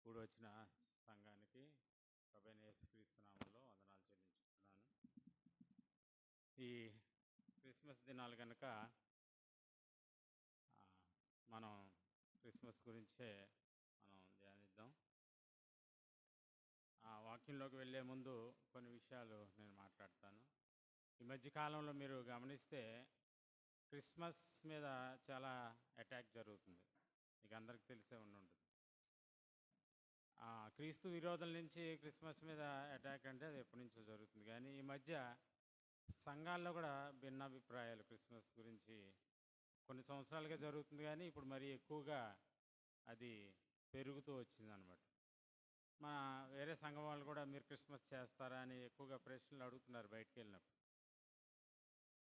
కూడి వచ్చిన సంఘానికి ప్రభువైన యేసుక్రీస్తు నామములో వందనాలు చెల్లించుకుంటున్నాను. ఈ క్రిస్మస్ దినాలు కనుక మనం క్రిస్మస్ గురించే మనం ధ్యానిద్దాం. ఆ వాక్యంలోకి వెళ్ళే ముందు కొన్ని విషయాలు నేను మాట్లాడతాను. ఈ మధ్యకాలంలో మీరు గమనిస్తే క్రిస్మస్ మీద చాలా అటాక్ జరుగుతుంది. మీకు అందరికి తెలిసే ఉంటుంది. క్రీస్తు విరోధుల నుంచి క్రిస్మస్ మీద అటాక్ అంటే అది ఎప్పటి నుంచో జరుగుతుంది. కానీ ఈ మధ్య సంఘాల్లో కూడా భిన్నాభిప్రాయాలు క్రిస్మస్ గురించి కొన్ని సంవత్సరాలుగా జరుగుతుంది, కానీ ఇప్పుడు మరీ ఎక్కువగా అది పెరుగుతూ వచ్చిందనమాట. మా వేరే సంఘం వాళ్ళు కూడా మీరు క్రిస్మస్ చేస్తారా అని ఎక్కువగా ప్రశ్నలు అడుగుతున్నారు బయటికి వెళ్ళినప్పుడు.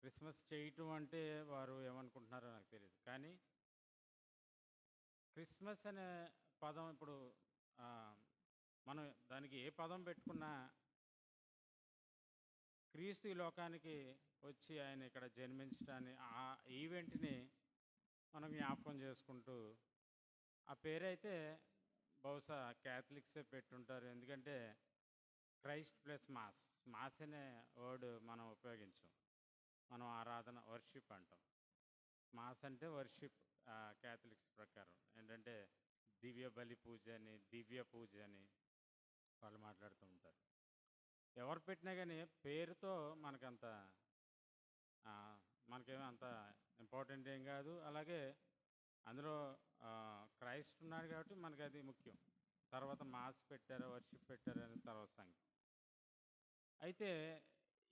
క్రిస్మస్ చేయటం అంటే వారు ఏమనుకుంటున్నారో నాకు తెలియదు. కానీ క్రిస్మస్ అనే పదం ఇప్పుడు మనం దానికి ఏ పదం పెట్టుకున్నా క్రీస్తు ఈ లోకానికి వచ్చి ఆయన ఇక్కడ జన్మించడాన్ని ఆ ఈవెంట్ని మనం జ్ఞాపకం చేసుకుంటూ, ఆ పేరైతే బహుశా క్యాథలిక్సే పెట్టుంటారు. ఎందుకంటే క్రైస్ట్ ప్లస్ మాస్, మాస్ అనే వర్డ్ మనం ఉపయోగించాం. మనం ఆరాధన వర్షిప్ అంటాం. మాస్ అంటే వర్షిప్ క్యాథలిక్స్ ప్రకారం ఏంటంటే దివ్య బలి పూజ అని, దివ్య పూజ అని వాళ్ళు మాట్లాడుతూ ఉంటారు. ఎవరు పెట్టినా కానీ పేరుతో మనకేమో అంత ఇంపార్టెంట్ ఏం కాదు. అలాగే అందులో క్రైస్ట్ ఉన్నాడు కాబట్టి మనకి అది ముఖ్యం. తర్వాత మాస్ పెట్టారు, వర్షిప్ పెట్టారు అని తర్వాత సంగతి. అయితే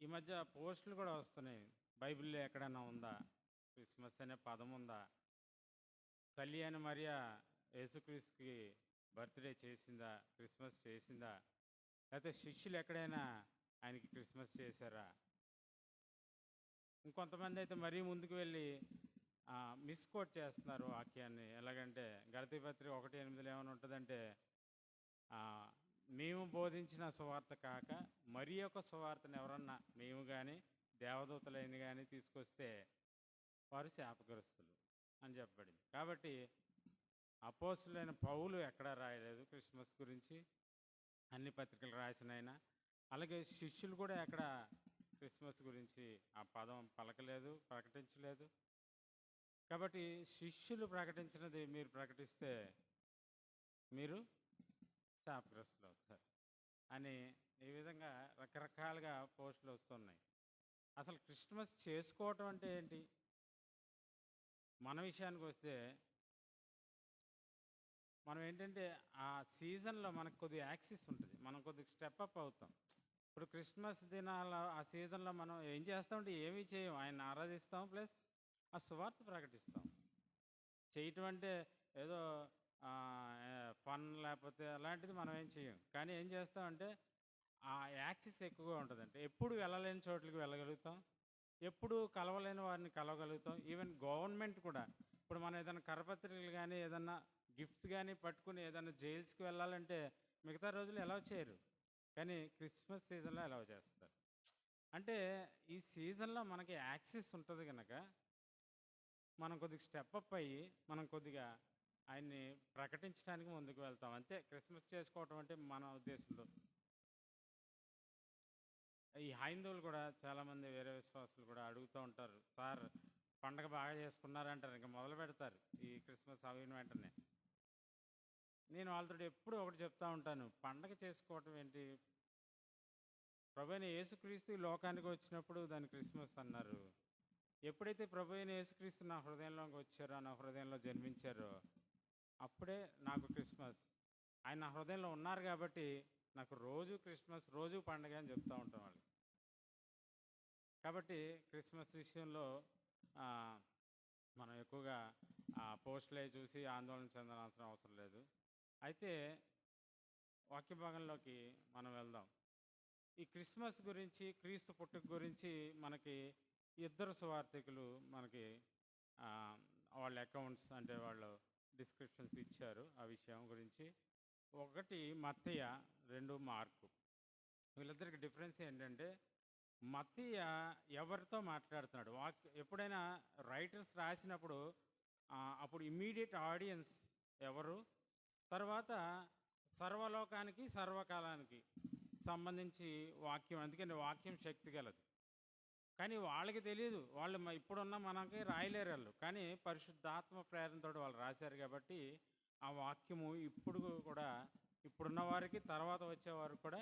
ఈ మధ్య పోస్టులు కూడా వస్తున్నాయి. బైబిల్లో ఎక్కడైనా ఉందా క్రిస్మస్ అనే పదం ఉందా? కళ్యాణ మరియ యేసుక్రీస్తుకి బర్త్డే చేసిందా, క్రిస్మస్ చేసిందా? లేకపోతే శిష్యులు ఎక్కడైనా ఆయనకి క్రిస్మస్ చేశారా? ఇంకొంతమంది అయితే మరీ ముందుకు వెళ్ళి మిస్కోట్ చేస్తున్నారు వాక్యాన్ని. ఎలాగంటే గలతీ పత్రిక 1:8 ఏమైనా ఉంటుందంటే, మేము బోధించిన సువార్త కాక మరి ఒక సువార్తను ఎవరన్నా మేము కానీ దేవదూతలైన కానీ తీసుకొస్తే వారు శాపగ్రస్తులు అని చెప్పబడింది. కాబట్టి అపోస్తులైన పౌలు ఎక్కడా రాయలేదు క్రిస్మస్ గురించి, అన్ని పత్రికలు రాసిన ఆయన. అలాగే శిష్యులు కూడా ఎక్కడ క్రిస్మస్ గురించి ఆ పదం పలకలేదు, ప్రకటించలేదు. కాబట్టి శిష్యులు ప్రకటించినది మీరు ప్రకటిస్తే మీరు శాపగ్రస్తులు అవుతారు అని ఈ విధంగా రకరకాలుగా పోస్టులు వస్తున్నాయి. అసలు క్రిస్మస్ చేసుకోవటం అంటే ఏంటి? మన విషయానికి వస్తే మనం ఏంటంటే ఆ సీజన్లో మనకు కొద్దిగా యాక్సెస్ ఉంటుంది, మనం కొద్దిగా స్టెప్ అప్ అవుతాం. ఇప్పుడు క్రిస్మస్ దినాల ఆ సీజన్లో మనం ఏం చేస్తామంటే ఏమీ చేయం, ఆయన ఆరాధిస్తాం, ప్లస్ ఆ సువార్త ప్రకటిస్తాం. చేయటం అంటే ఏదో ఫన్ లేకపోతే అలాంటిది మనం ఏం చేయం. కానీ ఏం చేస్తామంటే ఆ యాక్సెస్ ఎక్కువగా ఉంటుంది. అంటే ఎప్పుడు వెళ్ళలేని చోట్లకి వెళ్ళగలుగుతాం, ఎప్పుడు కలవలేని వారిని కలవగలుగుతాం. ఈవెన్ గవర్నమెంట్ కూడా ఇప్పుడు మనం ఏదైనా కరపత్రికలు కానీ ఏదన్నా గిఫ్ట్స్ కానీ పట్టుకుని ఏదైనా జైల్స్కి వెళ్ళాలంటే మిగతా రోజులు అలౌ చేయరు, కానీ క్రిస్మస్ సీజన్లో అలౌ చేస్తారు. అంటే ఈ సీజన్లో మనకి యాక్సెస్ ఉంటుంది కనుక మనం కొద్దిగా స్టెప్ అప్ అయ్యి మనం కొద్దిగా ఆయన్ని ప్రకటించడానికి ముందుకు వెళ్తాం. అంతే క్రిస్మస్ చేసుకోవటం అంటే మన ఉద్దేశంలో. ఈ హైందవులు కూడా చాలామంది వేరే విశ్వాసులు కూడా అడుగుతూ ఉంటారు, సార్ పండగ బాగా చేసుకున్నారంటారు, ఇంకా మొదలు పెడతారు ఈ క్రిస్మస్ అయిన వెంటనే. నేను వాళ్ళతో ఎప్పుడు ఒకటి చెప్తా ఉంటాను, పండగ చేసుకోవటం ఏంటి? ప్రభువైన యేసుక్రీస్తు లోకానికి వచ్చినప్పుడు దాన్ని క్రిస్మస్ అన్నారు. ఎప్పుడైతే ప్రభువైన యేసుక్రీస్తు నా హృదయంలోకి వచ్చారో, నా హృదయంలో జన్మించారో అప్పుడే నాకు క్రిస్మస్. ఆయన నా హృదయంలో ఉన్నారు కాబట్టి నాకు రోజు క్రిస్మస్, రోజు పండగ అని చెప్తూ ఉంటాం వాళ్ళు. కాబట్టి క్రిస్మస్ విషయంలో మనం ఎక్కువగా పోస్టులే చూసి ఆందోళన చెందాల్సిన అవసరం లేదు. అయితే వాక్య భాగంలోకి మనం వెళ్దాం. ఈ క్రిస్మస్ గురించి, క్రీస్తు పుట్టుక గురించి మనకి ఇద్దరు సువార్థికులు మనకి వాళ్ళ అకౌంట్స్ అంటే వాళ్ళు డిస్క్రిప్షన్స్ ఇచ్చారు ఆ విషయం గురించి. ఒకటి మత్తయ్య, 2 మార్కు. వీళ్ళిద్దరికి డిఫరెన్స్ ఏంటంటే మత్తయ్య ఎవరితో మాట్లాడుతున్నాడు, ఎప్పుడైనా రైటర్స్ రాసినప్పుడు అప్పుడు ఇమ్మీడియట్ ఆడియన్స్ ఎవరు, తర్వాత సర్వలోకానికి సర్వకాలానికి సంబంధించి వాక్యం, అందుకని వాక్యం శక్తి గలది. కానీ వాళ్ళకి తెలియదు, వాళ్ళు ఇప్పుడున్న మనకి రాయలేరు వాళ్ళు, కానీ పరిశుద్ధాత్మ ప్రేరణతో వాళ్ళు రాశారు కాబట్టి ఆ వాక్యము ఇప్పుడు కూడా ఇప్పుడున్న వారికి తర్వాత వచ్చేవారు కూడా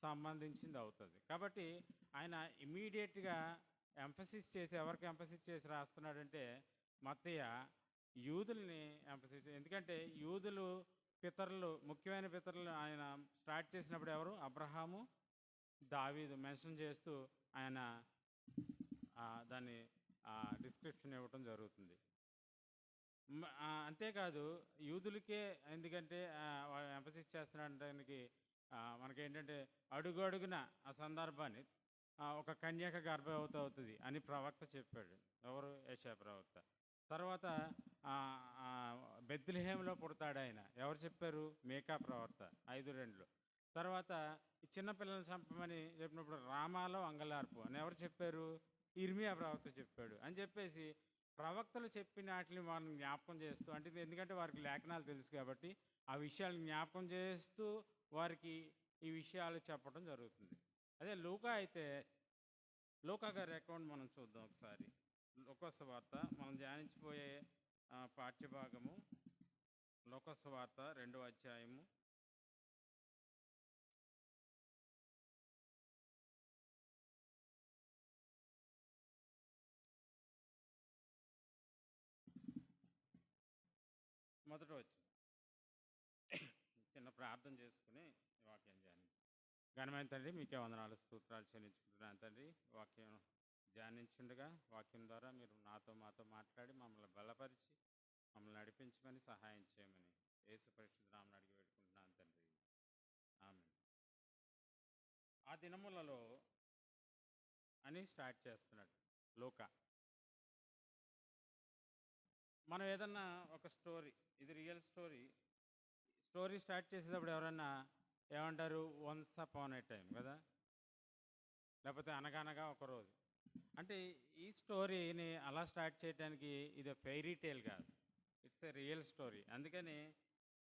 సంబంధించింది అవుతుంది. కాబట్టి ఆయన ఇమీడియట్గా ఎంఫసిస్ చేసి, ఎవరికి ఎంఫసిస్ చేసి రాస్తున్నాడంటే మత్తయ్య యూదుల్ని ఎంఫసిస్, ఎందుకంటే యూదులు పితరులు, ముఖ్యమైన పితరులు ఆయన స్టార్ట్ చేసినప్పుడు ఎవరు? అబ్రహాము, దావీదు మెన్షన్ చేస్తూ ఆయన దాన్ని డిస్క్రిప్షన్ ఇవ్వటం జరుగుతుంది. అంతేకాదు యూదులకే, ఎందుకంటే ఎంఫసిస్ చేస్తున్నాడానికి మనకేంటంటే అడుగు అడుగున ఆ సందర్భాన్ని ఒక కన్యక గర్భవతి అవుతుంది అని ప్రవక్త చెప్పాడు. ఎవరు? యెషయా ప్రవక్త. తర్వాత బెత్లెహేములో పుడతాడు ఆయన, ఎవరు చెప్పారు? మీకా ప్రవక్త 5:2. తర్వాత ఈ చిన్నపిల్లల్ని చంపమని చెప్పినప్పుడు రామాలో అంగలార్పు అని ఎవరు చెప్పారు? ఇర్మియా ప్రవక్త చెప్పాడు అని చెప్పేసి ప్రవక్తలు చెప్పిన వాటిని వారిని జ్ఞాపకం చేస్తూ, అంటే ఎందుకంటే వారికి లేఖనాలు తెలుసు కాబట్టి ఆ విషయాలు జ్ఞాపకం చేస్తూ వారికి ఈ విషయాలు చెప్పడం జరుగుతుంది. అదే లూకా అయితే, లూకా గారి అకౌంట్ మనం చూద్దాం ఒకసారి. లూకా సువార్త మనం ధ్యానించిపోయే పాఠ్యభాగము లూకా సువార్త 2వ అధ్యాయము మొదట వచ్చింది. చిన్న ప్రార్థన చేసుకుని వాక్యం ధ్యానించి. ఘనమైన తండ్రి, మీకే వందనాలు స్తోత్రాలు చెల్లించుకుంటున్నాను తండ్రి. వాక్యం ధ్యానించుండగా వాక్యం ద్వారా మీరు మాతో మాట్లాడి మమ్మల్ని బలపరిచి మమ్మల్ని నడిపించమని సహాయం చేయమని యేసు పరిశుద్ధ నామమున అడిగి పెట్టుకుంటున్నాను తండ్రి. ఆమేన్. ఆ దినములలో అని స్టార్ట్ చేస్తున్నాడు లూకా. మనం ఏదన్నా ఒక స్టోరీ, ఇది రియల్ స్టోరీ స్టార్ట్ చేసేటప్పుడు ఎవరన్నా ఏమంటారు? వన్స్ అపాన్ ఏ టైం కదా, లేకపోతే అనగనగా ఒక రోజు. అంటే ఈ స్టోరీని అలా స్టార్ట్ చేయడానికి ఇది ఫెయిరీ టేల్ కాదు, ఇట్స్ ఏ రియల్ స్టోరీ. అందుకని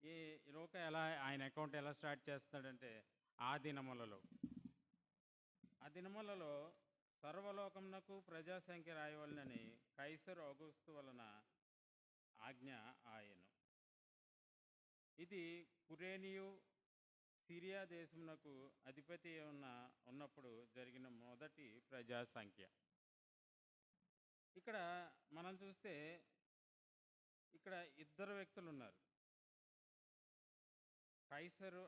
ఈ లూకా ఆయన అకౌంట్ ఎలా స్టార్ట్ చేస్తాడంటే, ఆ దినములలో సర్వలోకమునకు ప్రజాసంఖ్య రాయవలనని కైసరు ఔగుస్తు వలన ఆజ్ఞ ఆయను. ఇది కురేనియు సిరియా దేశమునకు అధిపతి ఉన్నప్పుడు జరిగిన మొదటి ప్రజాసంఖ్య. ఇక్కడ మనం చూస్తే ఇక్కడ ఇద్దరు వ్యక్తులు ఉన్నారు, కైసరు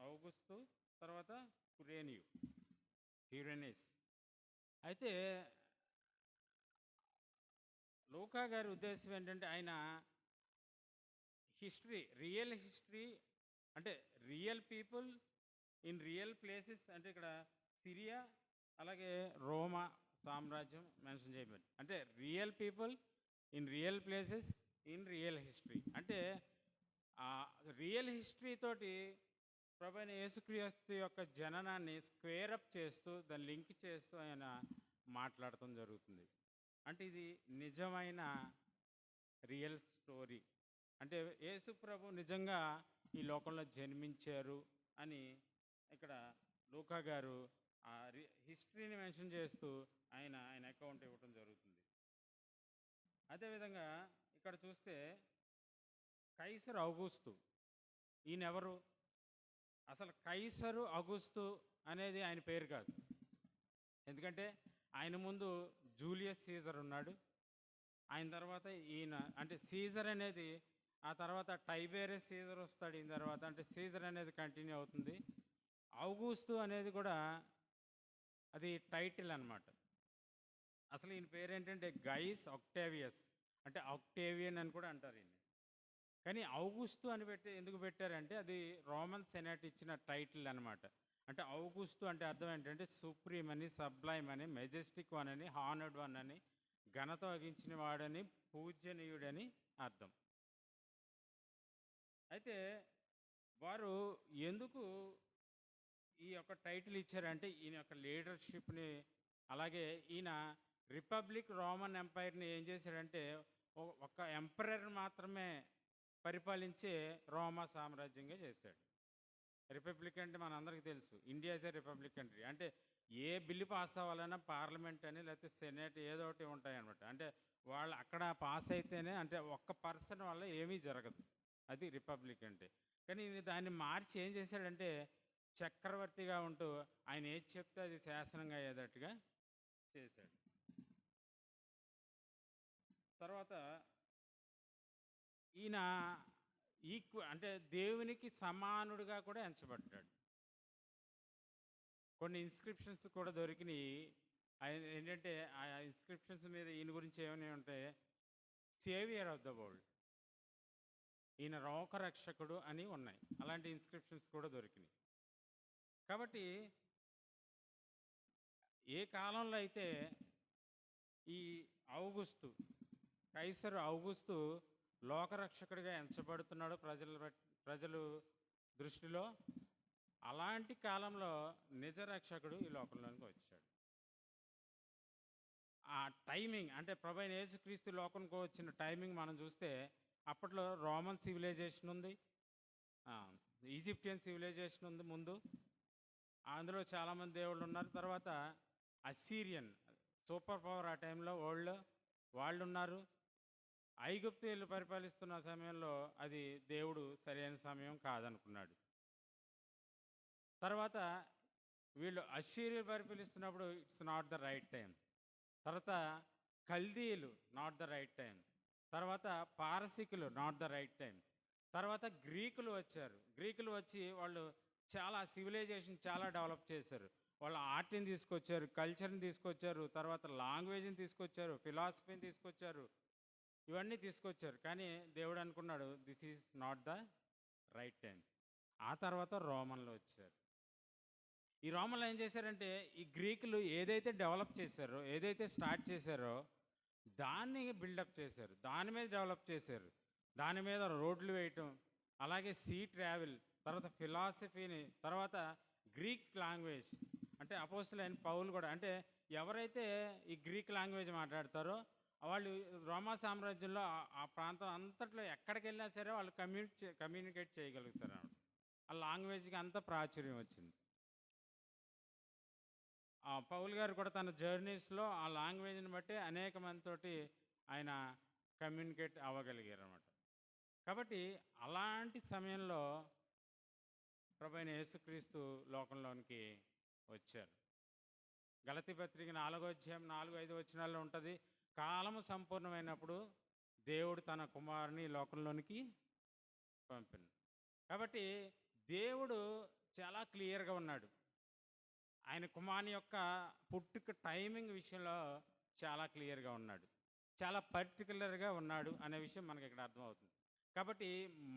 ఔగుస్తు, తర్వాత క్యురేనియస్. అయితే లూకా గారి ఉద్దేశం ఏంటంటే ఆయన రియల్ హిస్టరీ, అంటే real people in real places, అంటే ఇక్కడ సిరియా అలాగే రోమా సామ్రాజ్యం మెన్షన్ చేయబడింది. అంటే real people in real places in real history. అంటే ఆ రియల్ హిస్టరీ తోటి ప్రభువైన యేసుక్రీస్తు యొక్క జననాన్ని స్క్వేరప్ చేస్తూ, దాన్ని లింక్ చేస్తూ ఆయన మాట్లాడటం జరుగుతుంది. అంటే ఇది నిజమైన రియల్ స్టోరీ. అంటే యేసు ప్రభు నిజంగా ఈ లోకంలో జన్మించారు అని ఇక్కడ లూకా గారు ఆ హిస్టరీని మెన్షన్ చేస్తూ ఆయన అకౌంట్ ఇవ్వటం జరుగుతుంది. అదేవిధంగా ఇక్కడ చూస్తే కైసరు ఔగుస్తు, ఈయనెవరు? అసలు కైసరు ఔగుస్తు అనేది ఆయన పేరు కాదు, ఎందుకంటే ఆయన ముందు జూలియస్ సీజర్ ఉన్నాడు, ఆయన తర్వాత ఈయన, అంటే సీజర్ అనేది ఆ తర్వాత టైబేరియస్ సీజర్ వస్తాడు ఈయన తర్వాత, అంటే సీజర్ అనేది కంటిన్యూ అవుతుంది. ఔగుస్తు అనేది కూడా అది టైటిల్ అన్నమాట. అసలు ఈయన పేరు ఏంటంటే గైస్ ఆక్టేవియస్, అంటే ఆక్టేవియన్ అని కూడా అంటారు ఈయన. కానీ ఔగుస్తు అని ఎందుకు పెట్టారంటే అది రోమన్ సెనేట్ ఇచ్చిన టైటిల్ అనమాట. అంటే ఔగుస్తు అంటే అర్థం ఏంటంటే సుప్రీం అని, సబ్లైమ్ అని, మెజెస్టిక్ వన్ అని, హానర్డ్ వన్ అని, ఘనత వహించిన వాడని, పూజనీయుడని అర్థం. అయితే వారు ఎందుకు ఈ యొక్క టైటిల్ ఇచ్చారంటే ఈయన యొక్క లీడర్షిప్ని, అలాగే ఈయన రిపబ్లిక్ రోమన్ ఎంపైర్ని ఏం చేశాడంటే ఒక ఎంపరర్ మాత్రమే పరిపాలించే రోమా సామ్రాజ్యంగా చేశాడు. రిపబ్లిక్ అంటే మనందరికీ తెలుసు, India is a republic country. అంటే ఏ బిల్లు పాస్ అవ్వాలన్నా పార్లమెంట్ అని లేకపోతే సెనేట్ ఏదో ఒకటి ఉంటాయన్నమాట. అంటే వాళ్ళు అక్కడ పాస్ అయితేనే, అంటే ఒక్క పర్సన్ వల్ల ఏమీ జరగదు. అది రిపబ్లిక్ అంటే. కానీ ఈయన దాన్ని మార్చి ఏం చేశాడంటే, చక్రవర్తిగా ఉంటూ ఆయన ఏది చెప్తే అది శాసనంగా అయ్యేటట్టుగా చేశాడు. తర్వాత ఈయన అంటే దేవునికి సమానుడిగా కూడా ఎంచబడ్డాడు. కొన్ని ఇన్స్క్రిప్షన్స్ కూడా దొరికినాయి. ఆయన ఏంటంటే ఆ ఇన్స్క్రిప్షన్స్ మీద ఈయన గురించి ఏమని ఉంటే, సేవియర్ ఆఫ్ ద వరల్డ్, ఈయన లోకరక్షకుడు అని ఉన్నాయి. అలాంటి ఇన్స్క్రిప్షన్స్ కూడా దొరికినాయి. కాబట్టి ఏ కాలంలో అయితే ఈ ఔగుస్తు, కైసరు ఔగుస్తు లోకరక్షకుడిగా ఎంచబడుతున్నాడు ప్రజలు దృష్టిలో, అలాంటి కాలంలో నిజ రక్షకుడు ఈ లోకంలోనికి వచ్చాడు. ఆ టైమింగ్ అంటే ప్రభువైన యేసుక్రీస్తు లోకంకి వచ్చిన టైమింగ్ మనం చూస్తే, అప్పట్లో రోమన్ సివిలైజేషన్ ఉంది, ఈజిప్షియన్ సివిలైజేషన్ ఉంది ముందు, అందులో చాలామంది దేవుళ్ళు ఉన్నారు. తర్వాత అస్సీరియన్ సూపర్ పవర్ ఆ టైంలో వరల్డ్లో వాళ్ళు ఉన్నారు. ఐగుప్తీయులు పరిపాలిస్తున్న సమయంలో అది దేవుడు సరైన సమయం కాదనుకున్నాడు. తర్వాత వీళ్ళు అస్సీరియలు పరిపాలిస్తున్నప్పుడు it's not the right time. తర్వాత కల్దీయులు నాట్ ద రైట్ టైం. తర్వాత పారసికులు నాట్ ద రైట్ టైం. తర్వాత గ్రీకులు వచ్చారు. గ్రీకులు వచ్చి వాళ్ళు చాలా సివిలైజేషన్ చాలా డెవలప్ చేశారు. వాళ్ళ ఆర్ట్ని తీసుకొచ్చారు, కల్చర్ని తీసుకొచ్చారు, తర్వాత లాంగ్వేజ్ని తీసుకొచ్చారు, ఫిలాసఫీని తీసుకొచ్చారు, ఇవన్నీ తీసుకొచ్చారు. కానీ దేవుడు అనుకున్నాడు this is not the right time. ఆ తర్వాత రోమన్లు వచ్చారు. ఈ రోమన్లు ఏం చేశారంటే, ఈ గ్రీకులు ఏదైతే డెవలప్ చేశారో, ఏదైతే స్టార్ట్ చేశారో దాన్ని బిల్డప్ చేశారు, దాని మీద డెవలప్ చేశారు. దాని మీద రోడ్లు వేయటం, అలాగే సీ ట్రావెల్, తర్వాత ఫిలాసఫీని, తర్వాత గ్రీక్ లాంగ్వేజ్. అంటే అపోస్తలుడైన పౌలు కూడా, అంటే ఎవరైతే ఈ గ్రీక్ లాంగ్వేజ్ మాట్లాడతారో వాళ్ళు రోమా సామ్రాజ్యంలో ఆ ప్రాంతం అంతట్లో ఎక్కడికి వెళ్ళినా సరే వాళ్ళు కమ్యూనికేట్ చేయగలుగుతారు అన్నమాట. ఆ లాంగ్వేజ్కి అంత ప్రాచుర్యం వచ్చింది. పౌల్ గారు కూడా తన జర్నీస్లో ఆ లాంగ్వేజ్ని బట్టి అనేక మందితోటి ఆయన కమ్యూనికేట్ అవ్వగలిగారు అన్నమాట. కాబట్టి అలాంటి సమయంలో ప్రభువైన యేసుక్రీస్తు లోకంలోనికి వచ్చారు. గలతీ పత్రిక 4వ అధ్యాయం 4-5 వచనాల్లో ఉంటుంది, కాలము సంపూర్ణమైనప్పుడు దేవుడు తన కుమారుని లోకంలోనికి పంపింది. కాబట్టి దేవుడు చాలా క్లియర్గా ఉన్నాడు. ఆయన కుమారుని యొక్క పుట్టుక టైమింగ్ విషయంలో చాలా క్లియర్గా ఉన్నాడు, చాలా పర్టికులర్గా ఉన్నాడు అనే విషయం మనకి ఇక్కడ అర్థమవుతుంది. కాబట్టి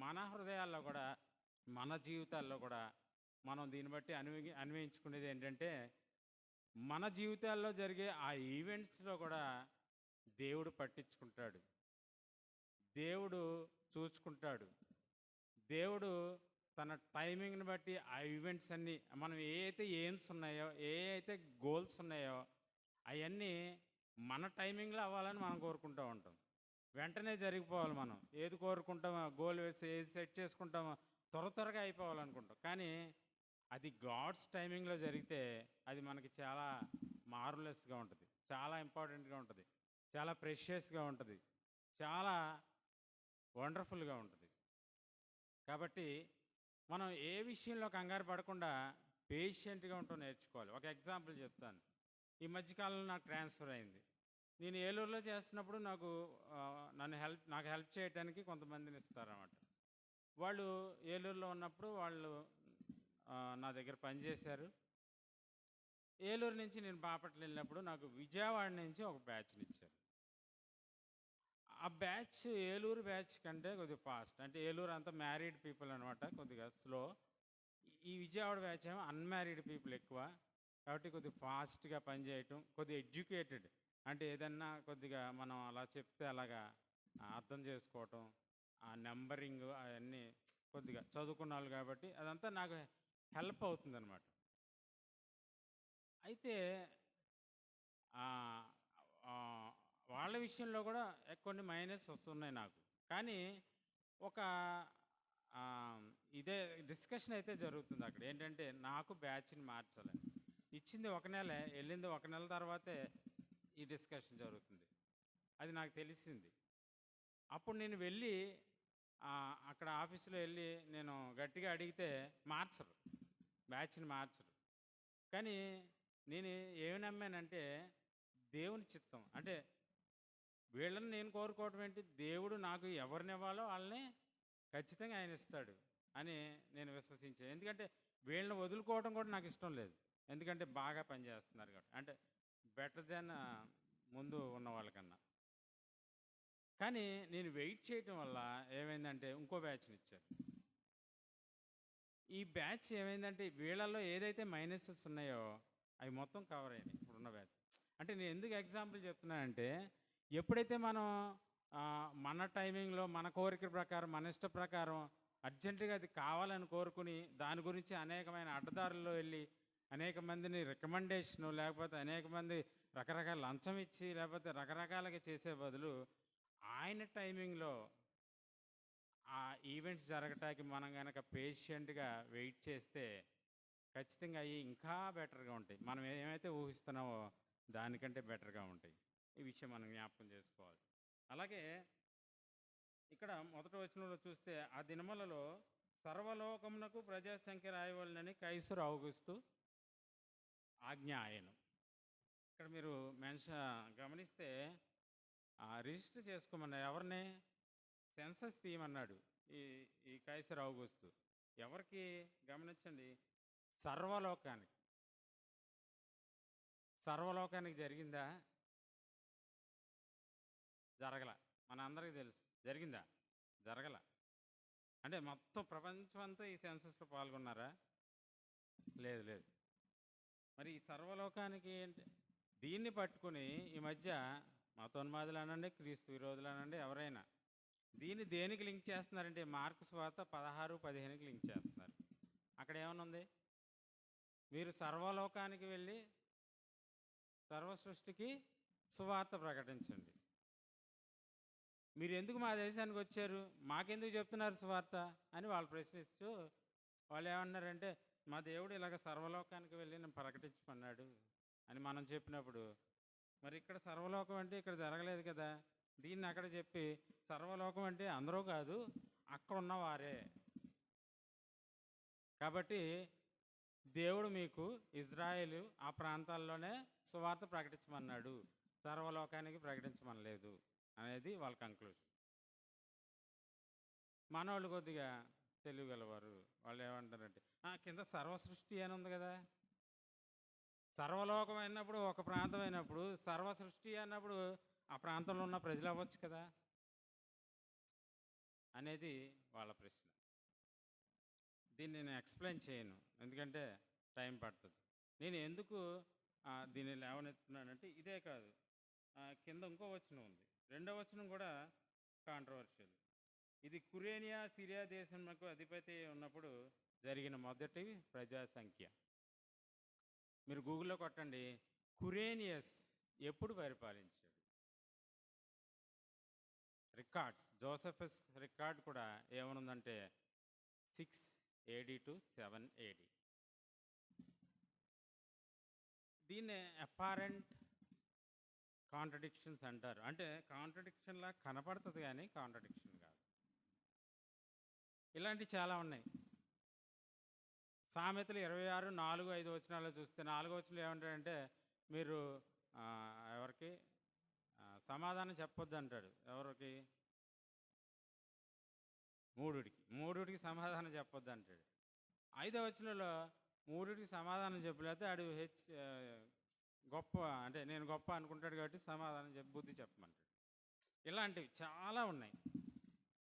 మన హృదయాల్లో కూడా, మన జీవితాల్లో కూడా మనం దీన్ని బట్టి అన్వయించుకునేది ఏంటంటే, మన జీవితాల్లో జరిగే ఆ ఈవెంట్స్లో కూడా దేవుడు పట్టించుకుంటాడు, దేవుడు చూసుకుంటాడు. దేవుడు తన టైమింగ్ని బట్టి ఆ ఈవెంట్స్ అన్నీ, మనం ఏ అయితే ఎయిమ్స్ ఉన్నాయో, ఏ అయితే గోల్స్ ఉన్నాయో అవన్నీ మన టైమింగ్లో అవ్వాలని మనం కోరుకుంటూ ఉంటాం. వెంటనే జరిగిపోవాలి. మనం ఏది కోరుకుంటామో, గోల్ వేసి ఏది సెట్ చేసుకుంటామో త్వరగా అయిపోవాలనుకుంటాం. కానీ అది గాడ్స్ టైమింగ్లో జరిగితే అది మనకి చాలా మార్వలెస్గా ఉంటుంది, చాలా ఇంపార్టెంట్గా ఉంటుంది, చాలా ప్రెషియస్గా ఉంటుంది, చాలా వండర్ఫుల్గా ఉంటుంది. కాబట్టి మనం ఏ విషయంలో కంగారు పడకుండా పేషెంట్గా ఉంటాం నేర్చుకోవాలి. ఒక ఎగ్జాంపుల్ చెప్తాను. ఈ మధ్యకాలంలో నాకు ట్రాన్స్ఫర్ అయింది. నేను ఏలూరులో చేస్తున్నప్పుడు నాకు హెల్ప్ చేయడానికి కొంతమందిని ఇస్తారన్నమాట. వాళ్ళు ఏలూరులో ఉన్నప్పుడు వాళ్ళు నా దగ్గర పనిచేశారు. ఏలూరు నుంచి నేను బాపట్ల వెళ్ళినప్పుడు నాకు విజయవాడ నుంచి ఒక బ్యాచ్ని ఇచ్చారు. ఆ బ్యాచ్ ఏలూరు బ్యాచ్ కంటే కొద్దిగా ఫాస్ట్, అంటే ఏలూరు అంతా మ్యారీడ్ పీపుల్ అనమాట, కొద్దిగా స్లో. ఈ విజయవాడ బ్యాచ్ ఏమో అన్మ్యారీడ్ పీపుల్ ఎక్కువ, కాబట్టి కొద్దిగా ఫాస్ట్గా పనిచేయటం, కొద్దిగా ఎడ్యుకేటెడ్, అంటే ఏదన్నా కొద్దిగా మనం అలా చెప్తే అలాగా అర్థం చేసుకోవటం, ఆ నెంబరింగ్ అవన్నీ కొద్దిగా చదువుకున్న వాళ్ళు కాబట్టి అదంతా నాకు హెల్ప్ అవుతుంది అనమాట. అయితే వాళ్ళ విషయంలో కూడా కొన్ని మైనస్ వస్తున్నాయి నాకు. కానీ ఒక ఈ ఇదే డిస్కషన్ అయితే జరుగుతుంది అక్కడ. ఏంటంటే నాకు బ్యాచ్‌ని మార్చాలని. ఇచ్చింది ఒక నెలే, వెళ్ళింది ఒక నెల తర్వాతే ఈ డిస్కషన్ జరుగుతుంది. అది నాకు తెలిసింది. అప్పుడు నేను వెళ్ళి అక్కడ ఆఫీస్‌లో వెళ్ళి నేను గట్టిగా అడిగితే మార్చరు. బ్యాచ్‌ని మార్చరు. కానీ నేను ఏమి నమ్మానంటే దేవుని చిత్తం. అంటే వీళ్ళని నేను కోరుకోవటం ఏంటి? దేవుడు నాకు ఎవరినివ్వాలో వాళ్ళని ఖచ్చితంగా ఆయన ఇస్తాడు అని నేను విశ్వసించాను. ఎందుకంటే వీళ్ళని వదులుకోవడం కూడా నాకు ఇష్టం లేదు. ఎందుకంటే బాగా పనిచేస్తున్నారు కాబట్టి. అంటే బెటర్ దెన్ ముందు ఉన్న వాళ్ళకన్నా. కానీ నేను వెయిట్ చేయటం వల్ల ఏమైందంటే ఇంకో బ్యాచ్‌ని ఇచ్చారు. ఈ బ్యాచ్ ఏమైందంటే వీళ్ళల్లో ఏదైతే మైనసెస్ ఉన్నాయో అవి మొత్తం కవర్ అయినాయి ఇప్పుడున్న బ్యాచ్. అంటే నేను ఎందుకు ఎగ్జాంపుల్ చెప్తున్నానంటే ఎప్పుడైతే మనం మన టైమింగ్లో మన కోరిక ప్రకారం మన ఇష్ట ప్రకారం అర్జెంటుగా అది కావాలని కోరుకుని దాని గురించి అనేకమైన అడ్డదారుల్లో వెళ్ళి అనేక మందిని రికమెండేషను లేకపోతే అనేక మంది రకరకాల లంచం ఇచ్చి లేకపోతే రకరకాలుగా చేసే బదులు ఆయన టైమింగ్లో ఆ ఈవెంట్స్ జరగటానికి మనం కనుక పేషెంట్గా వెయిట్ చేస్తే ఖచ్చితంగా అవి ఇంకా బెటర్గా ఉంటాయి. మనం ఏమైతే ఊహిస్తున్నామో దానికంటే బెటర్గా ఉంటాయి. ఈ విషయం మనం జ్ఞాపకం చేసుకోవాలి. అలాగే ఇక్కడ మొదటి వచనంలో చూస్తే ఆ దినములలో సర్వలోకమునకు ప్రజాసంఖ్య రాయవలనని కైసరు ఔగుస్తు ఆజ్ఞ ఆయను. ఇక్కడ మీరు గమనిస్తే రిజిస్టర్ చేసుకోమన్నారు. ఎవరిని? సెన్సస్ తీయమన్నాడు ఈ ఈ కైసర్ ఔగుస్తు. ఎవరికి? గమనించండి, సర్వలోకానికి. సర్వలోకానికి జరిగిందా? జరగల. మన అందరికీ తెలుసు. జరిగిందా? జరగల. అంటే మొత్తం ప్రపంచం అంతా ఈ సెన్సస్లో పాల్గొన్నారా? లేదు లేదు. మరి ఈ సర్వలోకానికి ఏంటి? దీన్ని పట్టుకుని ఈ మధ్య మతోన్మాదులు అనండి, క్రీస్తు విరోధులు అనండి, ఎవరైనా దీన్ని దేనికి లింక్ చేస్తున్నారంటే మార్కు సువార్త 16-15కి లింక్ చేస్తున్నారు. అక్కడ ఏమనుంది? మీరు సర్వలోకానికి వెళ్ళి సర్వ సృష్టికి సువార్త ప్రకటించండి. మీరు ఎందుకు మా దేశానికి వచ్చారు? మాకెందుకు చెప్తున్నారు సువార్త అని వాళ్ళు ప్రశ్నిస్తూ వాళ్ళు ఏమన్నారంటే మా దేవుడు ఇలాగ సర్వలోకానికి వెళ్ళి నేను ప్రకటించమన్నాడు అని మనం చెప్పినప్పుడు మరి ఇక్కడ సర్వలోకం అంటే ఇక్కడ జరగలేదు కదా, దీన్ని అక్కడ చెప్పి సర్వలోకం అంటే అందరూ కాదు అక్కడ ఉన్నవారే. కాబట్టి దేవుడు మీకు ఇజ్రాయేలు ఆ ప్రాంతాల్లోనే సువార్త ప్రకటించమన్నాడు, సర్వలోకానికి ప్రకటించమనలేదు అనేది వాళ్ళ కంక్లూజన్. మనవాళ్ళు కొద్దిగా తెలియగలవారు. వాళ్ళు ఏమంటారంటే కింద సర్వ సృష్టి అని ఉంది కదా, సర్వలోకం అయినప్పుడు ఒక ప్రాంతం అయినప్పుడు సర్వ సృష్టి అన్నప్పుడు ఆ ప్రాంతంలో ఉన్న ప్రజలు అవ్వచ్చు కదా అనేది వాళ్ళ ప్రశ్న. దీన్ని నేను ఎక్స్ప్లెయిన్ చేయను ఎందుకంటే టైం పడుతుంది. నేను ఎందుకు దీన్ని లేవనెత్తున్నానంటే ఇదే కాదు, కింద ఇంకో వచనం ఉంది, రెండో వచనం కూడా కాంట్రవర్షియల్. ఇది కురేనియా సిరియా దేశంకు అధిపతి ఉన్నప్పుడు జరిగిన మొదటి ప్రజా సంఖ్య. మీరు గూగుల్లో కొట్టండి కురేనియస్ ఎప్పుడు పరిపాలించాడు. రికార్డ్స్, జోసెఫస్ రికార్డ్ కూడా ఏమనుందంటే 6 AD to 7 AD. దీన్నే అపారెంట్ కాంట్రడిక్షన్స్ అంటారు. అంటే కాంట్రడిక్షన్లా కనపడుతుంది కానీ కాంట్రడిక్షన్ కాదు. ఇలాంటివి చాలా ఉన్నాయి. సామెతలు 26:4-5 వచనాల్లో చూస్తే 4వ వచనంలో ఏమంటాడంటే మీరు ఎవరికి సమాధానం చెప్పొద్దు అంటాడు. ఎవరికి? మూడుడికి సమాధానం చెప్పొద్దు అంటాడు. 5వ వచనంలో మూడుడికి సమాధానం చెప్పలేకపోతే ఆడు గొప్ప అంటే నేను గొప్ప అనుకుంటాడు కాబట్టి సమాధానం చెప్పి బుద్ధి చెప్పమంటాడు. ఇలాంటివి చాలా ఉన్నాయి.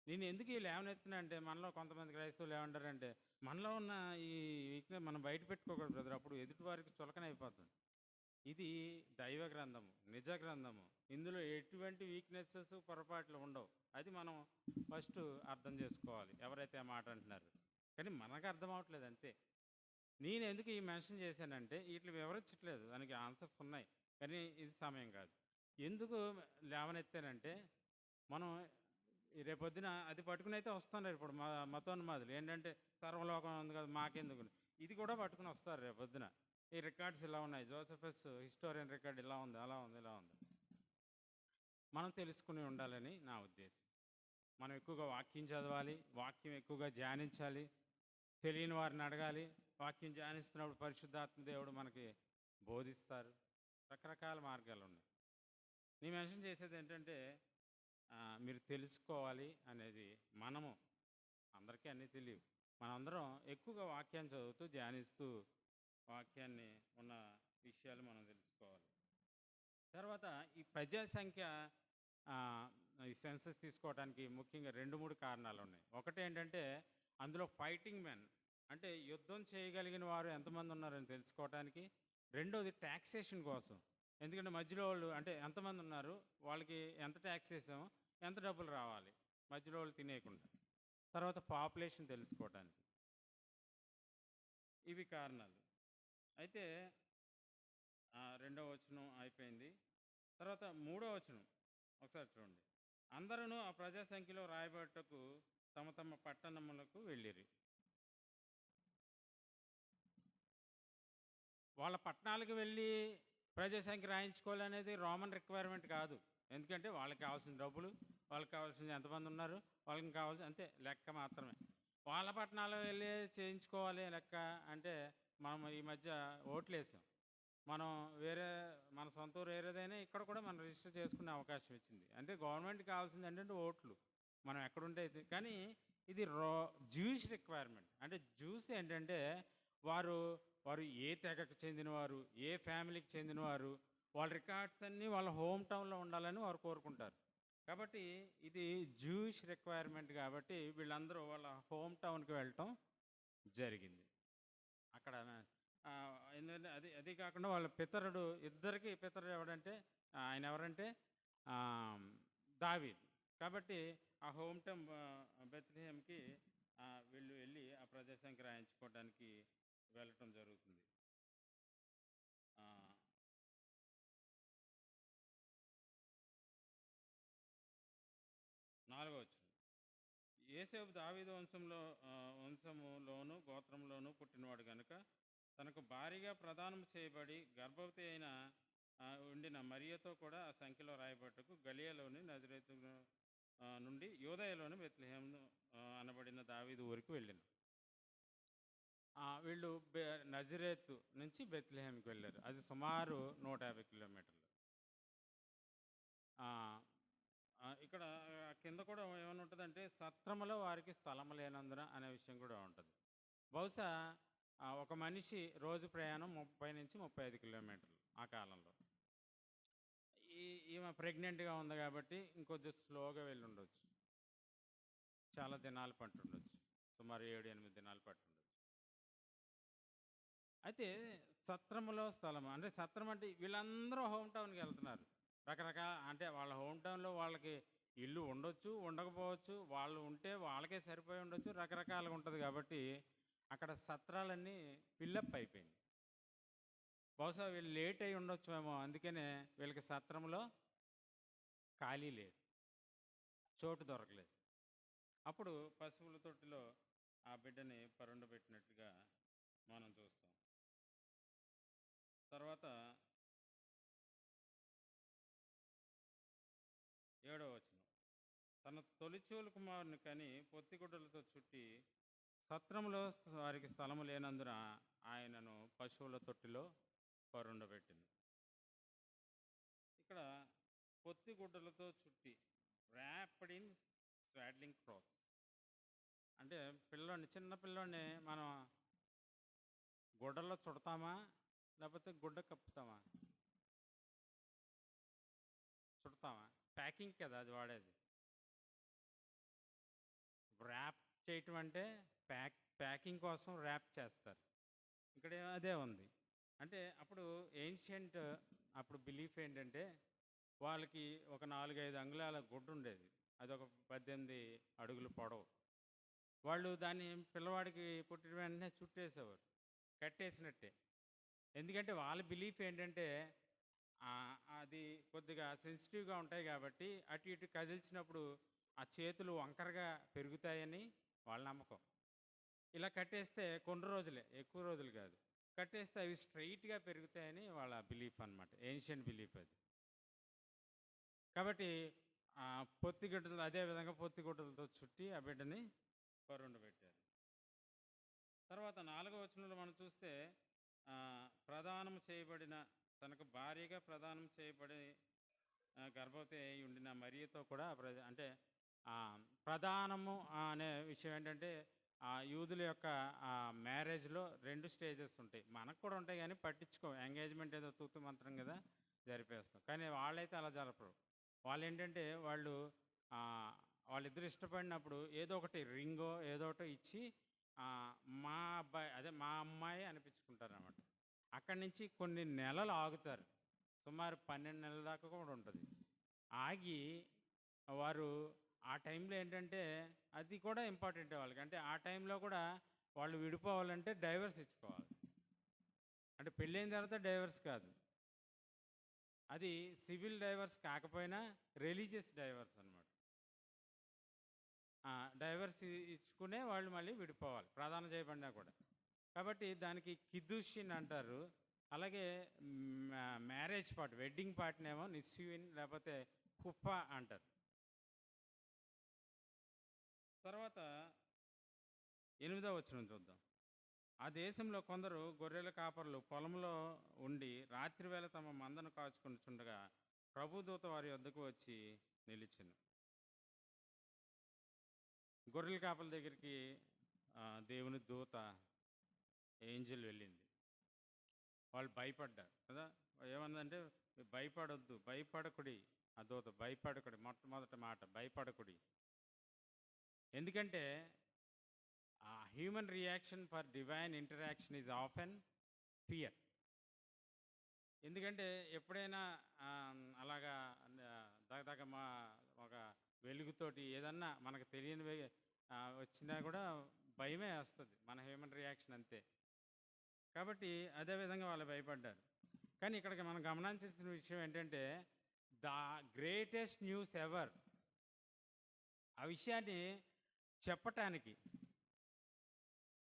నేను ఎందుకు ఈ లేవనెత్తున్నా అంటే మనలో కొంతమంది క్రైస్తవులు ఏమంటారంటే మనలో ఉన్న ఈ వీక్నెస్ మనం బయట పెట్టుకోకూడదు బ్రదర్, అప్పుడు ఎదుటి వారికి చులకనైపోతుంది. ఇది దైవ గ్రంథము, నిజ గ్రంథము. ఇందులో ఎటువంటి వీక్నెసెస్ పొరపాట్లు ఉండవు. అది మనం ఫస్ట్ అర్థం చేసుకోవాలి ఎవరైతే ఆ మాట అంటున్నారు. కానీ మనకు అర్థం అవట్లేదు అంతే. నేను ఎందుకు ఈ మెన్షన్ చేశానంటే వీటిని వివరించట్లేదు, దానికి ఆన్సర్స్ ఉన్నాయి కానీ ఇది సమయం కాదు. ఎందుకు లేవనెత్తానంటే మనం ఈ రేపొద్దున అది పట్టుకుని అయితే వస్తున్నారు ఇప్పుడు మతోన్మాదులు ఏంటంటే సర్వలోకం ఉంది కదా మాకెందుకు, ఇది కూడా పట్టుకుని వస్తారు రేపొద్దున. ఈ రికార్డ్స్ ఇలా ఉన్నాయి, జోసెఫస్ హిస్టోరియన్ రికార్డ్ ఇలా ఉంది, అలా ఉంది, ఇలా ఉంది. మనం తెలుసుకుని ఉండాలని నా ఉద్దేశం. మనం ఎక్కువగా వాక్యం చదవాలి, వాక్యం ఎక్కువగా ధ్యానించాలి, తెలియని వారిని అడగాలి. వాక్యం ధ్యానిస్తున్నప్పుడు పరిశుద్ధాత్మ దేవుడు మనకి బోధిస్తారు. రకరకాల మార్గాలు ఉన్నాయి. నేను మెన్షన్ చేసేది ఏంటంటే మీరు తెలుసుకోవాలి అనేది. మనము అందరికీ అన్నీ తెలియవు. మనందరం ఎక్కువగా వాక్యాన్ని చదువుతూ ధ్యానిస్తూ వాక్యాన్ని ఉన్న విషయాలు మనం తెలుసుకోవాలి. తర్వాత ఈ ప్రజాసంఖ్య ఈ సెన్సస్ తీసుకోవడానికి ముఖ్యంగా 2-3 కారణాలు ఉన్నాయి. ఒకటి ఏంటంటే అందులో ఫైటింగ్ మెన్ అంటే యుద్ధం చేయగలిగిన వారు ఎంతమంది ఉన్నారని తెలుసుకోవడానికి. రెండోది ట్యాక్సేషన్ కోసం, ఎందుకంటే మధ్యలో వాళ్ళు అంటే ఎంతమంది ఉన్నారు, వాళ్ళకి ఎంత ట్యాక్స్ వేసామో ఎంత డబ్బులు రావాలి మధ్యలో వాళ్ళు తినేయకుండా. తర్వాత పాపులేషన్ తెలుసుకోవడానికి. ఇవి కారణాలు. అయితే రెండవ వచనం అయిపోయింది. తర్వాత మూడవ వచనం ఒకసారి చూడండి. అందరూ ఆ ప్రజా సంఖ్యలో రాయబట్టుకు తమ తమ పట్టణములకు వెళ్ళిరి. వాళ్ళ పట్టణాలకు వెళ్ళి ప్రజాసంఖ్య రాయించుకోవాలనేది రోమన్ రిక్వైర్మెంట్ కాదు. ఎందుకంటే వాళ్ళకి కావాల్సిన డబ్బులు, వాళ్ళకి కావాల్సిన ఎంతమంది ఉన్నారు, వాళ్ళకి కావాల్సిన అంతే లెక్క మాత్రమే. వాళ్ళ పట్టణాలు వెళ్ళి చేయించుకోవాలి లెక్క అంటే మనం ఈ మధ్య ఓట్లు వేసాం. మనం మన సొంత ఊరు వేరేదైనా ఇక్కడ కూడా మనం రిజిస్టర్ చేసుకునే అవకాశం ఇచ్చింది. అంటే గవర్నమెంట్కి కావాల్సింది ఏంటంటే ఓట్లు, మనం ఎక్కడుంటే. కానీ ఇది జ్యూస్ రిక్వైర్మెంట్. అంటే జ్యూస్ ఏంటంటే వారు ఏ తెగకు చెందినవారు, ఏ ఫ్యామిలీకి చెందినవారు, వాళ్ళ రికార్డ్స్ అన్నీ వాళ్ళ హోమ్ టౌన్లో ఉండాలని వారు కోరుకుంటారు. కాబట్టి ఇది జ్యూష్ రిక్వైర్మెంట్ కాబట్టి వీళ్ళందరూ వాళ్ళ హోమ్ టౌన్కి వెళ్ళటం జరిగింది. అక్కడ ఎందుకంటే అది కాకుండా వాళ్ళ పితరుడు, ఇద్దరికి పితరుడు ఎవడంటే ఆయన ఎవరంటే దావీదు. కాబట్టి ఆ హోమ్ టౌన్ బెత్లెహేమ్కి వీళ్ళు వెళ్ళి ఆ ప్రజాసంఖ్య రాయించుకోవడానికి వెళ్ళటం జరుగుతుంది. 4వ వచనం. యోసేపు దావీదు వంశములోను గోత్రంలోను పుట్టినవాడు కనుక తనకు భారీగా ప్రదానం చేయబడి గర్భవతి అయిన ఉండిన మరియతో కూడా ఆ సంఖ్యలో రాయబట్టుకు గలియాలోని నజరేతు నుండి యూదయలోని బెత్లెహేం అనబడిన దావీదు ఊరికి వెళ్ళిన. వీళ్ళు నజరేతు నుంచి బెత్లెహేంకి వెళ్ళారు. అది సుమారు 150 కిలోమీటర్లు. ఇక్కడ కింద కూడా ఏమైనా ఉంటుందంటే సత్రములో వారికి స్థలం లేనందున అనే విషయం కూడా ఉంటుంది. బహుశా ఒక మనిషి రోజు ప్రయాణం 30 నుంచి 35 కిలోమీటర్లు ఆ కాలంలో. ఈమె ప్రెగ్నెంట్గా ఉంది కాబట్టి ఇంకొద్ది స్లోగా వెళ్ళి ఉండొచ్చు, చాలా దినాలు పట్టుండొచ్చు, సుమారు 7-8 దినాలు పట్టుండొచ్చు. అయితే సత్రములో స్థలం అంటే సత్రం అంటే వీళ్ళందరూ హోమ్ టౌన్కి వెళ్తున్నారు. రకరకాల అంటే వాళ్ళ హోమ్ టౌన్లో వాళ్ళకి ఇల్లు ఉండొచ్చు, ఉండకపోవచ్చు, వాళ్ళు ఉంటే వాళ్ళకే సరిపోయి ఉండొచ్చు, రకరకాలుగా ఉంటుంది. కాబట్టి అక్కడ సత్రాలన్నీ ఫిల్లప్ అయిపోయింది. బహుశా వీళ్ళు లేట్ అయి ఉండొచ్చేమో, అందుకనే వీళ్ళకి సత్రంలో ఖాళీ లేదు, చోటు దొరకలేదు. అప్పుడు పశువుల తొట్టిలో ఆ బిడ్డని పరుండబెట్టినట్టుగా మనం చూస్తాం. తర్వాత 7వ వచనం. తన తొలిచూలు కుమారుని కని పొత్తిగుడ్డలతో చుట్టి సత్రంలో వారికి స్థలము లేనందున ఆయనను పశువుల తొట్టిలో పరుండబెట్టింది. ఇక్కడ పొత్తిగుడ్డలతో చుట్టి, ర్యాప్డ్ ఇన్ స్వాడ్లింగ్ క్లాత్స్ అంటే చిన్న పిల్లోడిని మనం గుడ్డల్లో చుడతామా లేకపోతే గుడ్డ కప్పుతామా? చుడతామా? ప్యాకింగ్ కదా అది వాడేది. ర్యాప్ చేయటం అంటే ప్యాకింగ్ కోసం ర్యాప్ చేస్తారు. ఇక్కడ అదే ఉంది. అంటే అప్పుడు ఏన్షియంట్ అప్పుడు బిలీఫ్ ఏంటంటే వాళ్ళకి ఒక 4-5 అంగుళాల గుడ్డు ఉండేది, అది ఒక 18 అడుగులు పొడవు. వాళ్ళు దాన్ని పిల్లవాడికి పుట్టిన వెంటనే చుట్టేసేవారు, కట్టేసినట్టే. ఎందుకంటే వాళ్ళ బిలీఫ్ ఏంటంటే అది కొద్దిగా సెన్సిటివ్గా ఉంటాయి కాబట్టి అటు ఇటు కదిల్చినప్పుడు ఆ చేతులు వంకరగా పెరుగుతాయని వాళ్ళ నమ్మకం. ఇలా కట్టేస్తే కొన్ని రోజులే, ఎక్కువ రోజులు కాదు. కట్టేస్తే అవి స్ట్రెయిట్‌గా పెరుగుతాయని వాళ్ళ బిలీఫ్ అనమాట. ఏన్షియంట్ బిలీఫ్ అది. కాబట్టి పొత్తిగుడ్డలు అదే విధంగా పొత్తిగుడ్డలతో చుట్టి ఆ బిడ్డని పరుండబెట్టారు. తర్వాత 4వ వచనంలో మనం చూస్తే ప్రదానం చేయబడిన తనకు భార్యగా ప్రదానం చేయబడి గర్భవతి అయి ఉండిన మరియతో కూడా అంటే ప్రధానము అనే విషయం ఏంటంటే యూదుల యొక్క మ్యారేజ్లో 2 స్టేజెస్ ఉంటాయి. మనకు కూడా ఉంటాయి కానీ పట్టించుకో, ఎంగేజ్మెంట్ ఏదో తూతు మంత్రం కదా జరిపేస్తాం. కానీ వాళ్ళైతే అలా జరపరు. వాళ్ళు ఏంటంటే వాళ్ళిద్దరు ఇష్టపడినప్పుడు ఏదో ఒకటి రింగో ఏదో ఒకటి ఇచ్చి మా అబ్బాయి అదే మా అమ్మాయి అనిపించుకుంటారు అన్నమాట. అక్కడి నుంచి కొన్ని నెలలు ఆగుతారు. సుమారు 12 నెలల దాకా కూడా ఉంటుంది. ఆగి వారు ఆ టైంలో ఏంటంటే అది కూడా ఇంపార్టెంటే వాళ్ళకి. అంటే ఆ టైంలో కూడా వాళ్ళు విడిపోవాలంటే డైవర్స్ ఇచ్చుకోవాలి. అంటే పెళ్ళైన తర్వాత డైవర్స్ కాదు, అది సివిల్ డైవర్స్ కాకపోయినా రిలీజియస్ డైవర్స్ అనమాట. డైవర్స్ ఇచ్చుకునే వాళ్ళు మళ్ళీ విడిపోవాలి, ప్రదానం చేయబడినా కూడా. కాబట్టి దానికి కిద్దుషిన్ అంటారు. అలాగే మ్యారేజ్ పార్ట్, వెడ్డింగ్ పార్ట్నేమో నిస్యుయిన్ లేకపోతే కుప్ప అంటారు. తర్వాత 8వ వచనం చూద్దాం. ఆ దేశంలో కొందరు గొర్రెల కాపరులు పొలంలో ఉండి రాత్రివేళ తమ మందను కాచుకొనిచుండగా ప్రభుదూత వారి వద్దకు వచ్చి నిలిచెను. గొర్రెల కాపల దగ్గరికి దేవుని దూత ఏంజల్ వెళ్ళింది. వాళ్ళు భయపడ్డారు కదా. ఏమన్నదంటే భయపడొద్దు, భయపడకుడి. ఆ దూత భయపడకుడి, మొట్టమొదటి మాట భయపడకుడి. ఎందుకంటే human reaction for divine interaction is often fear. ఎందుకంటే ఎప్పుడైనా అలాగా దగ్గ ఒక వెలుగుతోటి ఏదన్నా మనకు తెలియని వచ్చినా కూడా భయమే వస్తుంది, మన హ్యూమన్ రియాక్షన్ అంతే. కాబట్టి అదేవిధంగా వాళ్ళు భయపడ్డారు. కానీ ఇక్కడికి మనం గమనించాల్సిన విషయం ఏంటంటే ద గ్రేటెస్ట్ న్యూస్ ఎవర్, ఆ విషయాన్ని చెప్పటానికి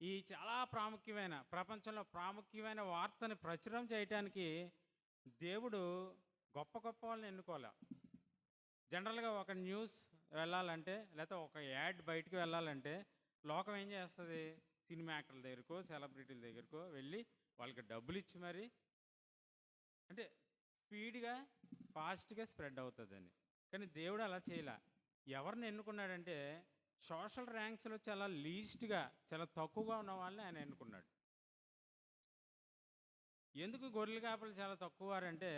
ఈ చాలా ప్రాముఖ్యమైన, ప్రపంచంలో ప్రాముఖ్యమైన వార్తని ప్రచురం చేయటానికి దేవుడు గొప్ప గొప్ప వాళ్ళని ఎన్నుకోలే. జనరల్గా ఒక న్యూస్ వెళ్ళాలంటే లేకపోతే ఒక యాడ్ బయటికి వెళ్ళాలంటే లోకం ఏం చేస్తుంది, సినిమా యాక్టర్ల దగ్గరకో సెలబ్రిటీల దగ్గరకో వెళ్ళి వాళ్ళకి డబ్బులు ఇచ్చి మరి అంటే స్పీడ్గా ఫాస్ట్గా స్ప్రెడ్ అవుతుందని. కానీ దేవుడు అలా చేయలే. ఎవరిని ఎన్నుకున్నాడంటే సోషల్ ర్యాంక్స్లో చాలా లీస్ట్గా, చాలా తక్కువగా ఉన్న వాళ్ళని ఆయన ఎన్నుకున్నాడు. ఎందుకు గొర్రెల కాపలు చాలా తక్కువ వారంటే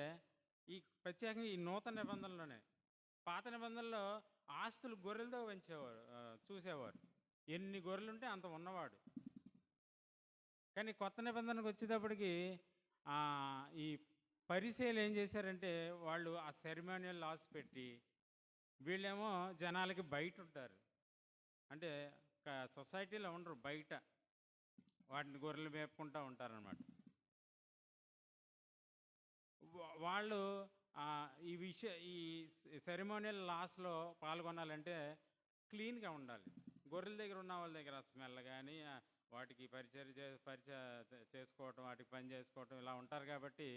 ఈ ప్రత్యేకంగా ఈ నూతన నిబంధనలోనే. పాత నిబంధనలో ఆస్తులు గొర్రెలతో పెంచేవారు, చూసేవారు. ఎన్ని గొర్రెలు ఉంటే అంత ఉన్నవాడు. కానీ కొత్త నిబంధనకు వచ్చేటప్పటికి ఈ పరిసయ్యులు ఏం చేశారంటే వాళ్ళు ఆ సెరిమోనియల్ లాస్ పెట్టి, వీళ్ళేమో జనాలకి బయట ఉంటారు, అంటే సొసైటీలో ఉండరు, బయట వాటిని గొర్రెలు మేపుకుంటూ ఉంటారనమాట. వాళ్ళు ఈ సెరిమోనియల్ లాస్లో పాల్గొనాలంటే క్లీన్గా ఉండాలి. గొర్రెల దగ్గర ఉన్న వాళ్ళ దగ్గర స్మెల్ కానీ వాటికి పరిచయ చేసుకోవటం, వాటికి పని చేసుకోవటం ఇలా ఉంటారు. కాబట్టి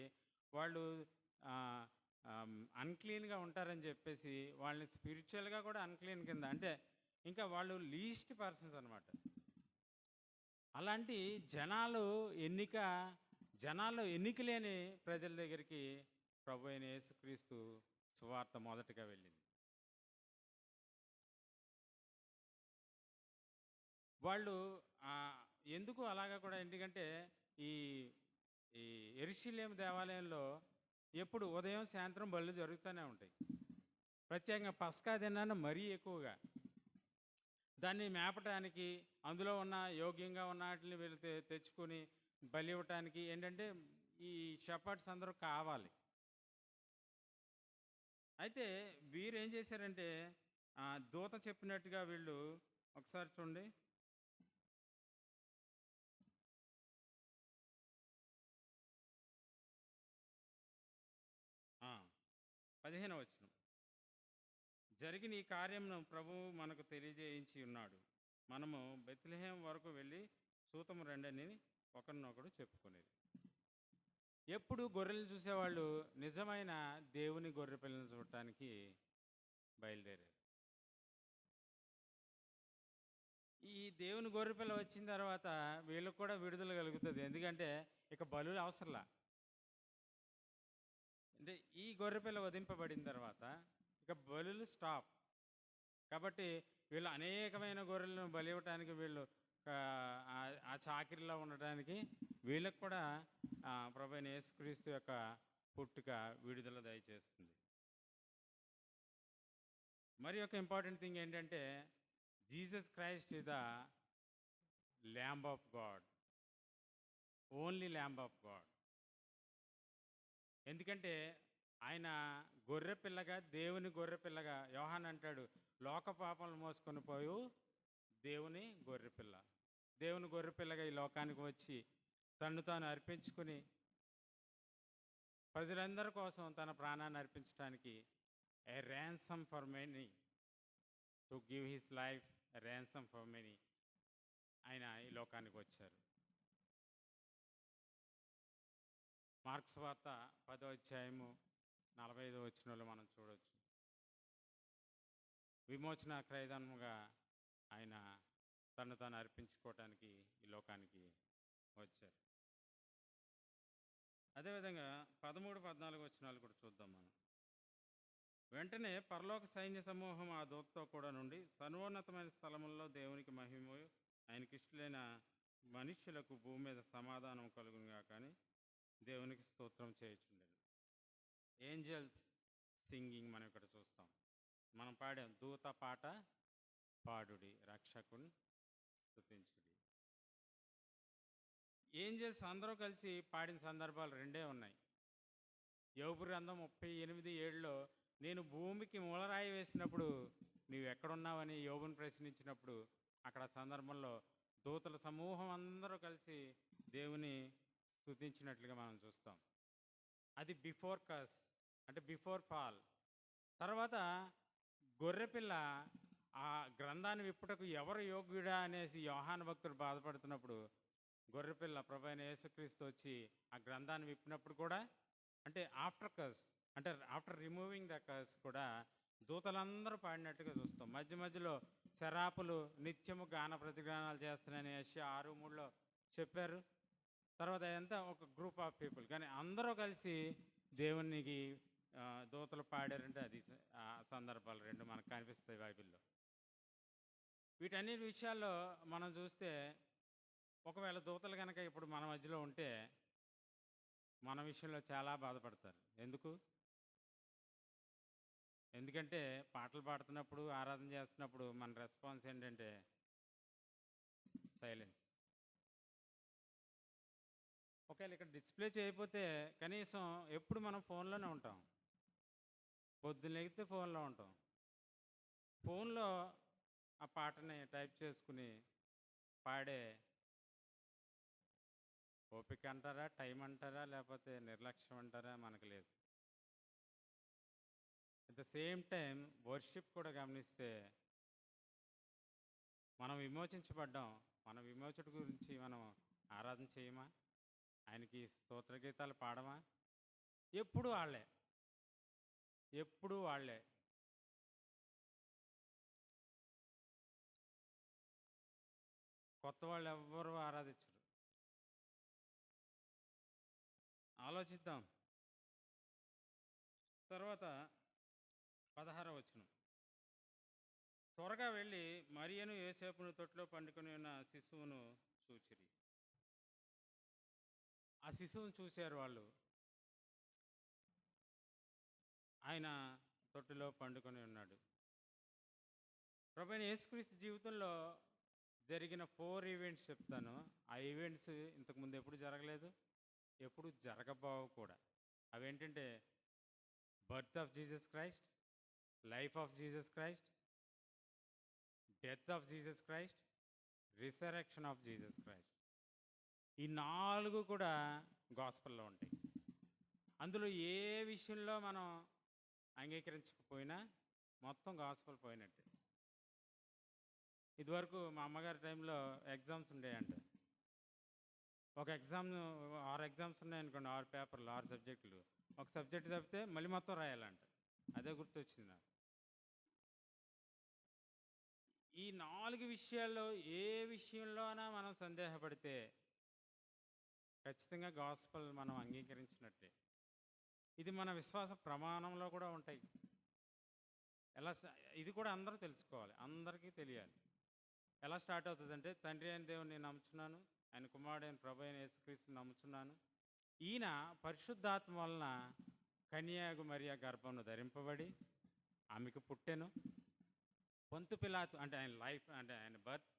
వాళ్ళు అన్క్లీన్గా ఉంటారని చెప్పేసి వాళ్ళని స్పిరిచువల్గా కూడా అన్క్లీన్ కింద, అంటే ఇంకా వాళ్ళు లీస్ట్ పర్సన్స్ అనమాట. అలాంటి జనాల్లో ఎన్నిక లేని ప్రజల దగ్గరికి ప్రభు అయిన యేసుక్రీస్తు సువార్త మొదటగా వెళ్ళింది. వాళ్ళు ఎందుకు అలాగా కూడా, ఎందుకంటే ఈ యెరూషలేము దేవాలయంలో ఎప్పుడు ఉదయం సాయంత్రం బళ్ళు జరుగుతూనే ఉంటాయి. ప్రత్యేకంగా పస్కా దినాన మరీ ఎక్కువగా దాన్ని మేపటానికి, అందులో ఉన్న యోగ్యంగా ఉన్న వాటిని వీళ్ళు తెచ్చుకొని బలి ఇవ్వటానికి ఏంటంటే ఈ షెపర్డ్స్ అందరూ కావాలి. అయితే వీరు ఏం చేశారంటే దూత చెప్పినట్టుగా వీళ్ళు, ఒకసారి చూడండి, ఆ 15వ వచనం. జరిగిన ఈ కార్యమును ప్రభువు మనకు తెలియజేయించి ఉన్నాడు. మనము బెత్లెహేం వరకు వెళ్ళి సూతము రెండని ఒకరినొకడు చెప్పుకునేది. ఎప్పుడు గొర్రెలు చూసేవాళ్ళు నిజమైన దేవుని గొర్రె పిల్లలను చూడటానికి బయలుదేరారు. ఈ దేవుని గొర్రె పిల్ల వచ్చిన తర్వాత వీళ్ళకు కూడా విడుదల కలుగుతుంది. ఎందుకంటే ఇక బలులు అవసరంలా. అంటే ఈ గొర్రెపిల్ల వధింపబడిన తర్వాత ఇక బలులు స్టాప్. కాబట్టి వీళ్ళు అనేకమైన గొర్రెలను బలి ఇవ్వటానికి వీళ్ళు ఆ చాకిరిలో ఉండటానికి వీళ్ళకు కూడా ప్రభు అయిన యేసుక్రీస్తు యొక్క పుట్టుక విడుదల దయచేస్తుంది. మరి ఒక ఇంపార్టెంట్ థింగ్ ఏంటంటే Jesus Christ is the lamb of God, only lamb of God. ఎందుకంటే ఆయన గొర్రె పిల్లగా, దేవుని గొర్రె పిల్లగా. యోహాన్ అంటాడు, లోక పాపములు మోసుకొని పోయి దేవుని గొర్రె పిల్ల. దేవుని గొర్రె పిల్లగా ఈ లోకానికి వచ్చి తను తాను అర్పించుకుని ప్రజలందరి కోసం తన ప్రాణాన్ని అర్పించడానికి a ransom for many, to give his life a ransom for many, ఆయన ఈ లోకానికి వచ్చారు. మార్క్స్ వార్త 10వ అధ్యాయము 45వ వచనంలో మనం చూడవచ్చు. విమోచన క్రయధనముగా ఆయన తను తాను అర్పించుకోవటానికి ఈ లోకానికి వచ్చారు. అదేవిధంగా 13, 14 వచనాలు కూడా చూద్దాం మనం. వెంటనే పరలోక సైన్య సమూహం ఆ దూతతో కూడా నుండి సర్వోన్నతమైన స్థలముల్లో దేవునికి మహిమయు ఆయనకిష్టులైన మనుష్యులకు భూమి మీద సమాధానం కలుగునుగా కానీ దేవునికి స్తోత్రం చేయుచుండెను. ఏంజల్స్ సింగింగ్ మనం ఇక్కడ చూస్తాం. మనం పాడాం, దూత పాట పాడుడి, రక్షకుని స్తుతించుడి. ఏంజల్స్ అందరూ కలిసి పాడిన సందర్భాలు రెండే ఉన్నాయి. యోబు గ్రంథం 38:7లో నేను భూమికి మూలరాయి వేసినప్పుడు నీవు ఎక్కడున్నావని యోబుని ప్రశ్నించినప్పుడు అక్కడ సందర్భంలో దూతల సమూహం అందరూ కలిసి దేవుని స్తుతించినట్లుగా మనం చూస్తాం. అది బిఫోర్ కస్, అంటే బిఫోర్ ఫాల్. తర్వాత గొర్రెపిల్ల ఆ గ్రంథాన్ని విప్పుటకు ఎవరు యోగ్యుడా అనేసి యోహాను భక్తుడు బాధపడుతున్నప్పుడు గొర్రెపిల్ల ప్రభు అయిన యేసుక్రీస్తు వచ్చి ఆ గ్రంథాన్ని విప్పినప్పుడు కూడా, అంటే ఆఫ్టర్ కస్, అంటే ఆఫ్టర్ రిమూవింగ్ ద కస్ కూడా దూతలందరూ పాడినట్టుగా చూస్తాం. మధ్య మధ్యలో శరాపులు నిత్యము గాన ప్రతిగానాలు చేస్తున్నాయని యెషయా 6:3లో చెప్పారు. తర్వాత అదంతా ఒక గ్రూప్ ఆఫ్ పీపుల్, కానీ అందరూ కలిసి దేవునికి దూతలు పాడారంటే అది ఆ సందర్భాలు రెండు మనకు కనిపిస్తాయి బైబిల్లో. వీటన్నిటి విషయాల్లో మనం చూస్తే ఒకవేళ దూతలు కనుక ఇప్పుడు మన మధ్యలో ఉంటే మన విషయంలో చాలా బాధపడతారు. ఎందుకంటే పాటలు పాడుతున్నప్పుడు, ఆరాధన చేస్తున్నప్పుడు మన రెస్పాన్స్ ఏంటంటే సైలెన్స్. ఒకవేళ ఇక్కడ డిస్ప్లే చేయకపోతే కనీసం ఎప్పుడు మనం ఫోన్లోనే ఉంటాం. పొద్దున్న లెగితే ఫోన్లో ఉంటాం. ఫోన్లో ఆ పాటని టైప్ చేసుకుని పాడే ఓపిక అంటారా, టైం అంటారా, లేకపోతే నిర్లక్ష్యం అంటారా మనకు లేదు. At the same time worship కూడా గమనిస్తే మనం విమోచించబడ్డాం. మన విమోచకుడి గురించి మనం ఆరాధన చేయమా? ఆయనకి స్తోత్ర గీతాలు పాడమా? ఎప్పుడు వాళ్ళే. కొత్త వాళ్ళు ఎవ్వరూ ఆరాధించరు. ఆలోచిద్దాం. తర్వాత 16వ వచనం, త్వరగా వెళ్ళి మరియను యోసేపును తొట్టులో పండుకొని ఉన్న శిశువును చూచిరి. ఆ శిశువును చూశారు వాళ్ళు. ఆయన తొట్టులో పండుకొని ఉన్నాడు. ప్రభువైన యేసుక్రీస్తు జీవితంలో జరిగిన 4 ఈవెంట్స్ చెప్తాను. ఆ ఈవెంట్స్ ఇంతకుముందు ఎప్పుడు జరగలేదు, ఎప్పుడు జరగబోవు కూడా. అవేంటంటే birth of Jesus Christ, life of Jesus Christ, death of Jesus Christ, resurrection of Jesus Christ. ఈ 4 కూడా గాస్పెల్లో ఉంటాయి. అందులో ఏ విషయంలో మనం అంగీకరించకపోయినా మొత్తం గాస్పల్ పోయినట్టే. ఇదివరకు మా అమ్మగారి టైంలో ఎగ్జామ్స్ ఉండేయంట. ఒక ఎగ్జామ్ 6 ఎగ్జామ్స్ ఉన్నాయనుకోండి, 6 పేపర్లు, 6 సబ్జెక్టులు. ఒక సబ్జెక్ట్ తప్పితే మళ్ళీ మొత్తం రాయాలంట. అదే గుర్తొచ్చింది నాకు. ఈ 4 విషయాల్లో ఏ విషయంలోనా మనం సందేహపడితే ఖచ్చితంగా గాస్పల్ మనం అంగీకరించినట్టే. ఇది మన విశ్వాస ప్రమాణంలో కూడా ఉంటాయి. ఇది కూడా అందరూ తెలుసుకోవాలి, అందరికీ తెలియాలి. ఎలా స్టార్ట్ అవుతుందంటే, తండ్రి అయిన దేవుని నేను నమ్ముచున్నాను, ఆయన కుమారుడైన ప్రభు అయిన యేసుక్రీస్తుని నమ్ముచున్నాను. ఈయన పరిశుద్ధాత్మ వలన కన్యాగు మరియ గర్భంను ధరింపబడి ఆమెకు పుట్టెను. పొంతు పిలాతు అంటే ఆయన లైఫ్, అంటే ఆయన బర్త్,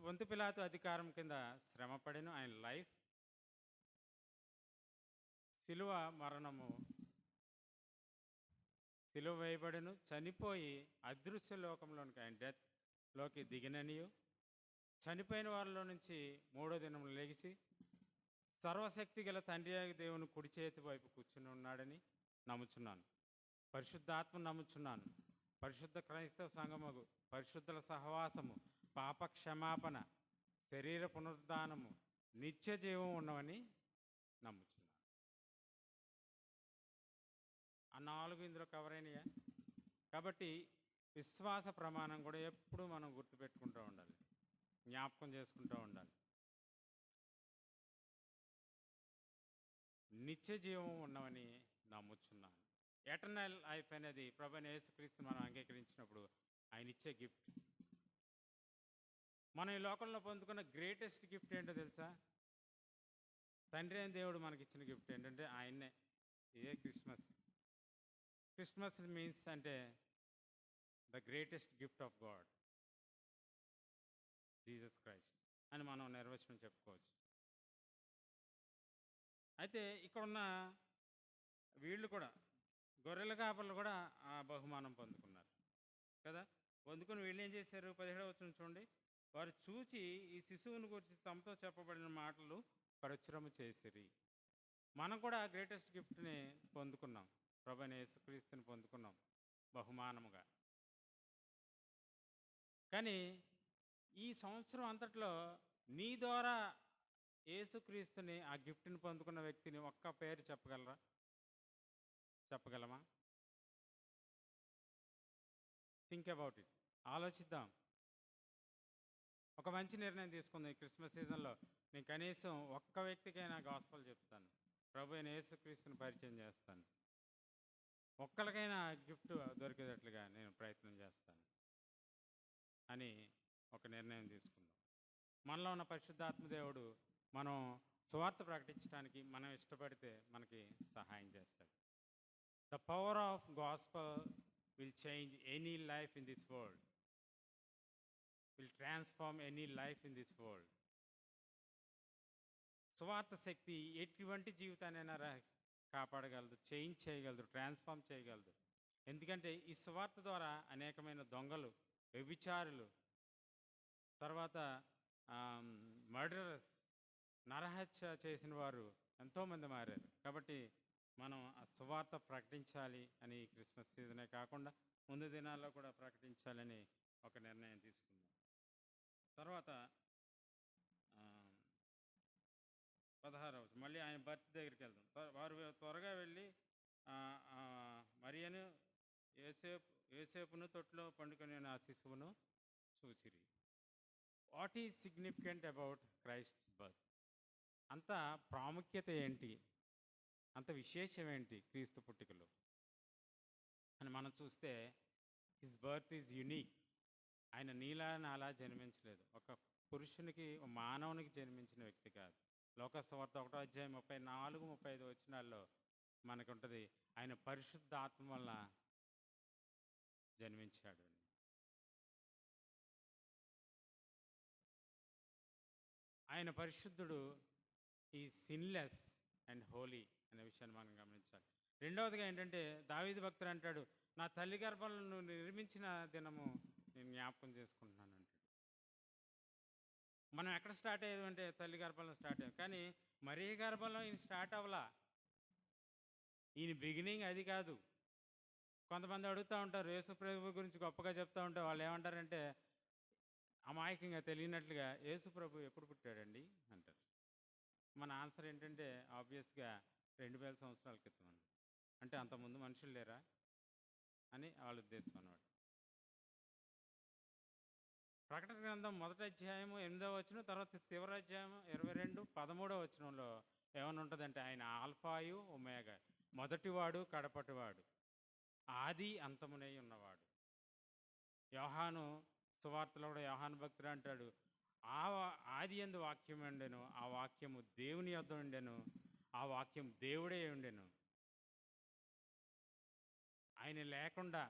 పొంతు పిలాతు అధికారం కింద శ్రమపడెను ఆయన లైఫ్. సిలువ మరణము, సిలువ వేయబడెను, చనిపోయి అదృశ్య లోకంలోనికి ఆయన డెత్లోకి దిగిననియు, చనిపోయిన వారిలో నుంచి 3వ దినములు లెగిసి సర్వశక్తి గల తండ్రి అయిన దేవుని కుడి చేతి వైపు కూర్చుని ఉన్నాడని నమ్ముచున్నాను. పరిశుద్ధాత్మ నమ్ముచున్నాను. పరిశుద్ధ క్రైస్తవ సంఘముకు, పరిశుద్ధుల సహవాసము, పాప క్షమాపణ, శరీర పునరుద్ధానము, నిత్య జీవం ఉన్నవని నమ్ముచున్నాను. ఆ 4 ఇందులో కవర్ అయినాయా? కాబట్టి విశ్వాస ప్రమాణం కూడా ఎప్పుడూ మనం గుర్తుపెట్టుకుంటూ ఉండాలి, జ్ఞాపకం చేసుకుంటూ ఉండాలి. నిత్య జీవం ఉన్నవని నమ్ముచున్నాను. ఎటర్నల్ లైఫ్ అనేది ప్రభువైన యేసుక్రీస్తు మనం అంగీకరించినప్పుడు ఆయన ఇచ్చే గిఫ్ట్. మనం ఈ లోకంలో పొందుకున్న గ్రేటెస్ట్ గిఫ్ట్ ఏంటో తెలుసా? తండ్రి అయిన దేవుడు మనకిచ్చిన గిఫ్ట్ ఏంటంటే ఆయన్నే. ఇదే క్రిస్మస్. క్రిస్మస్ మీన్స్ అంటే the greatest gift of God, Jesus Christ అని మనం నిర్వచనం చెప్పుకోవచ్చు. అయితే ఇక్కడున్న వీళ్ళు కూడా, గొర్రెల కాపర్లు కూడా ఆ బహుమానం పొందుకున్నారు కదా. పొందుకుని వీళ్ళు ఏం చేశారు? 17వ వచనం చూడండి. వారు చూచి ఈ శిశువుని గురించి తమతో చెప్పబడిన మాటలు ప్రచురము చేసిరి. మనం కూడా గ్రేటెస్ట్ గిఫ్ట్ని పొందుకున్నాం, ప్రభువైన యేసుక్రీస్తుని పొందుకున్నాం బహుమానముగా. కానీ ఈ సంవత్సరం అంతట్లో నీ ద్వారా యేసుక్రీస్తుని, ఆ గిఫ్ట్ని పొందుకున్న వ్యక్తిని ఒక్క పేరు చెప్పగలమా? Think about it. ఆలోచిద్దాం. ఒక మంచి నిర్ణయం తీసుకుందాం. ఈ క్రిస్మస్ సీజన్లో నేను కనీసం ఒక్క వ్యక్తికైనా గాస్పల్ చెప్తాను, ప్రభు అయిన యేసుక్రీస్తుని పరిచయం చేస్తాను, ఒక్కరికైనా గిఫ్ట్ దొరికేటట్లుగా నేను ప్రయత్నం చేస్తాను అని ఒక నిర్ణయం తీసుకుందాం. మనలో ఉన్న పరిశుద్ధాత్మ దేవుడు మనం సువార్త ప్రకటించడానికి మనం ఇష్టపడితే మనకి సహాయం చేస్తాడు. The power of gospel will change any life in this world, will transform any life in this world. సువార్త శక్తి ఎటువంటి జీవితాన్నైనా కాపాడగలదు, చేంజ్ చేయగలదు, ట్రాన్స్ఫార్మ్ చేయగలదు. ఎందుకంటే ఈ సువార్త ద్వారా అనేకమైన దొంగలు, వ్యభిచారులు, తర్వాత మర్డరర్స్, నరహత్య చేసిన వారు ఎంతోమంది మారారు. కాబట్టి మనం ఆ సువార్త ప్రకటించాలి అని క్రిస్మస్ సీజనే కాకుండా ముందు దినాల్లో కూడా ప్రకటించాలని ఒక నిర్ణయం తీసుకుందాం. తర్వాత 16వ మళ్ళీ ఆయన బర్త్ దగ్గరికి వెళ్దాం. వారు త్వరగా వెళ్ళి మరియను యోసేపును తొట్టులో పండుకొని ఆ శిశువును చూచిరి. What is significant about Christ's birth? అంత ప్రాముఖ్యత ఏంటి, అంత విశేషం ఏంటి క్రీస్తు పుట్టుకలో అని మనం చూస్తే, హిస్ బర్త్ ఈజ్ యునీక్. ఆయన నీలా నాలా జన్మించలేదు, ఒక పురుషునికి, మానవునికి జన్మించిన వ్యక్తి కాదు. లోకసువార్త 1వ అధ్యాయం 34, 35 వచనాల్లో మనకు ఉంటుంది, ఆయన పరిశుద్ధాత్మ వల్ల జన్మించాడు. ఆయన పరిశుద్ధుడు, ఈ సిన్లెస్ అండ్ హోలీ అనే విషయాన్ని మనం గమనించాలి. రెండవదిగా ఏంటంటే, దావీదు భక్తుడు అంటాడు, నా తల్లి గర్భంలో నువ్వు నిర్మించిన దినము నేను జ్ఞాపకం చేసుకుంటున్నాను అంటాడు. మనం ఎక్కడ స్టార్ట్ అయ్యేది అంటే తల్లి గర్భంలో స్టార్ట్ అయ్యాం, కానీ మరీ గర్భంలో ఈయన స్టార్ట్ అవ్వలా. ఈయన బిగినింగ్ అది కాదు. కొంతమంది అడుగుతూ ఉంటారు యేసు ప్రభు గురించి గొప్పగా చెప్తూ ఉంటే వాళ్ళు ఏమంటారంటే అమాయకంగా తెలియనట్లుగా యేసు ప్రభు ఎప్పుడు పుట్టాడండి అంటారు. మన ఆన్సర్ ఏంటంటే ఆబ్వియస్గా 2000 సంవత్సరాల క్రితం అని. అంటే అంతకుముందు మనుషులు లేరా అని వాళ్ళ ఉద్దేశం అన్నమాట. ప్రకటన గ్రంథం 1వ అధ్యాయము 8వ వచనం, తర్వాత చివరి అధ్యాయం 22 13వ వచనంలో ఏమని ఉంటుందంటే ఆయన ఆల్ఫాయు ఒమేగా, మొదటివాడు కడపటివాడు, ఆది అంతమునై ఉన్నవాడు. యోహాను సువార్తలో కూడా యోహాను భక్తుడు అంటాడు, ఆది యందు వాక్యం ఉండెను, ఆ వాక్యము దేవుని యొద్ద ఉండెను, ఆ వాక్యం దేవుడే ఉండెను. ఆయన లేకుండా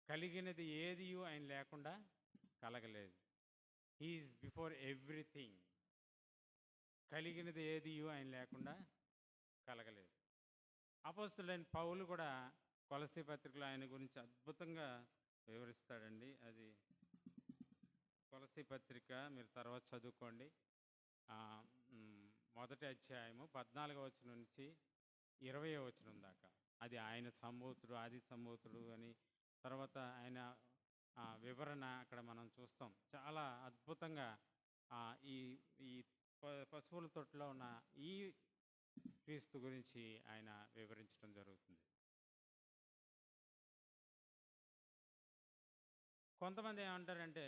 కలిగినది ఏది ఆయన లేకుండా కలగలేదు. He is before everything. కలిగినది ఏది ఆయన లేకుండా కలగలేదు. అపోస్తలుడైన పౌలు కూడా కొలస్సీ పత్రికలో ఆయన గురించి అద్భుతంగా వివరిస్తాడండి. అది కొలస్సీ పత్రిక మీరు తర్వాత చదువుకోండి. 1వ అధ్యాయము 14వ వచనం నుంచి 20వ వచనం దాకా. అది ఆయన సంభూతుడు, ఆది సంభూతుడు అని తర్వాత ఆయన వివరణ అక్కడ మనం చూస్తాం. చాలా అద్భుతంగా ఈ ఈ పశువుల తొట్టులో ఉన్న ఈ క్రీస్తు గురించి ఆయన వివరించడం జరుగుతుంది. కొంతమంది ఏమంటారంటే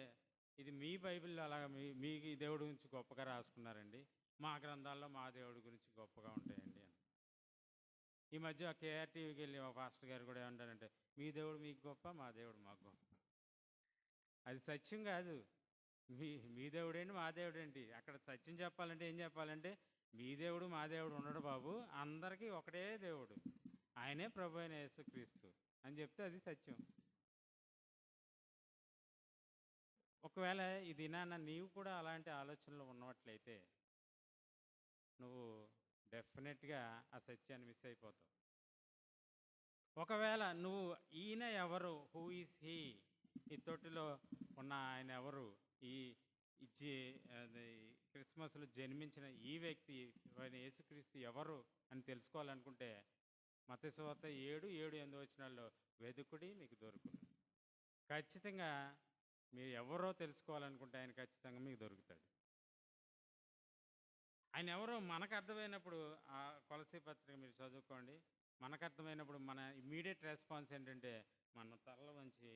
ఇది మీ బైబిల్లో అలాగా మీ దేవుడి గురించి గొప్పగా రాసుకున్నారండి, మా గ్రంథాల్లో మా దేవుడి గురించి గొప్పగా ఉంటాయండి అని. ఈ మధ్య కేఆర్టీవీకి వెళ్ళి మా పాస్టర్ గారు కూడా ఏమంటారంటే మీ దేవుడు మీకు గొప్ప, మా దేవుడు మాకు గొప్ప. అది సత్యం కాదు. మీ దేవుడేంటి మా దేవుడేంటి? అక్కడ సత్యం చెప్పాలంటే ఏం చెప్పాలంటే మీ దేవుడు మా దేవుడు ఉండడు బాబు, అందరికీ ఒకటే దేవుడు, ఆయనే ప్రభు అయిన యేసుక్రీస్తు అని చెప్తే అది సత్యం. ఒకవేళ ఈ దినాన నీవు కూడా అలాంటి ఆలోచనలు ఉన్నట్లయితే నువ్వు డెఫినెట్గా ఆ సత్యాన్ని మిస్ అయిపోతావు. ఒకవేళ నువ్వు ఈయన ఎవరు, హూ ఈస్ హీ, ఈ తొట్టిలో ఉన్న ఆయన ఎవరు, ఈ క్రిస్మస్లో జన్మించిన ఈ వ్యక్తి ఆయన యేసుక్రీస్తు ఎవరు అని తెలుసుకోవాలనుకుంటే మత్తయి సువార్త 7:7-8 వచనాల్లో వెదుకుడి మీకు దొరుకును. ఖచ్చితంగా మీరు ఎవరో తెలుసుకోవాలనుకుంటే ఆయన ఖచ్చితంగా మీకు దొరుకుతాడు. ఆయన ఎవరో మనకు అర్థమైనప్పుడు ఆ కొలసీ పత్రిక మీరు చదువుకోండి. మనకు అర్థమైనప్పుడు మన ఇమ్మీడియట్ రెస్పాన్స్ ఏంటంటే మన తలల వంచి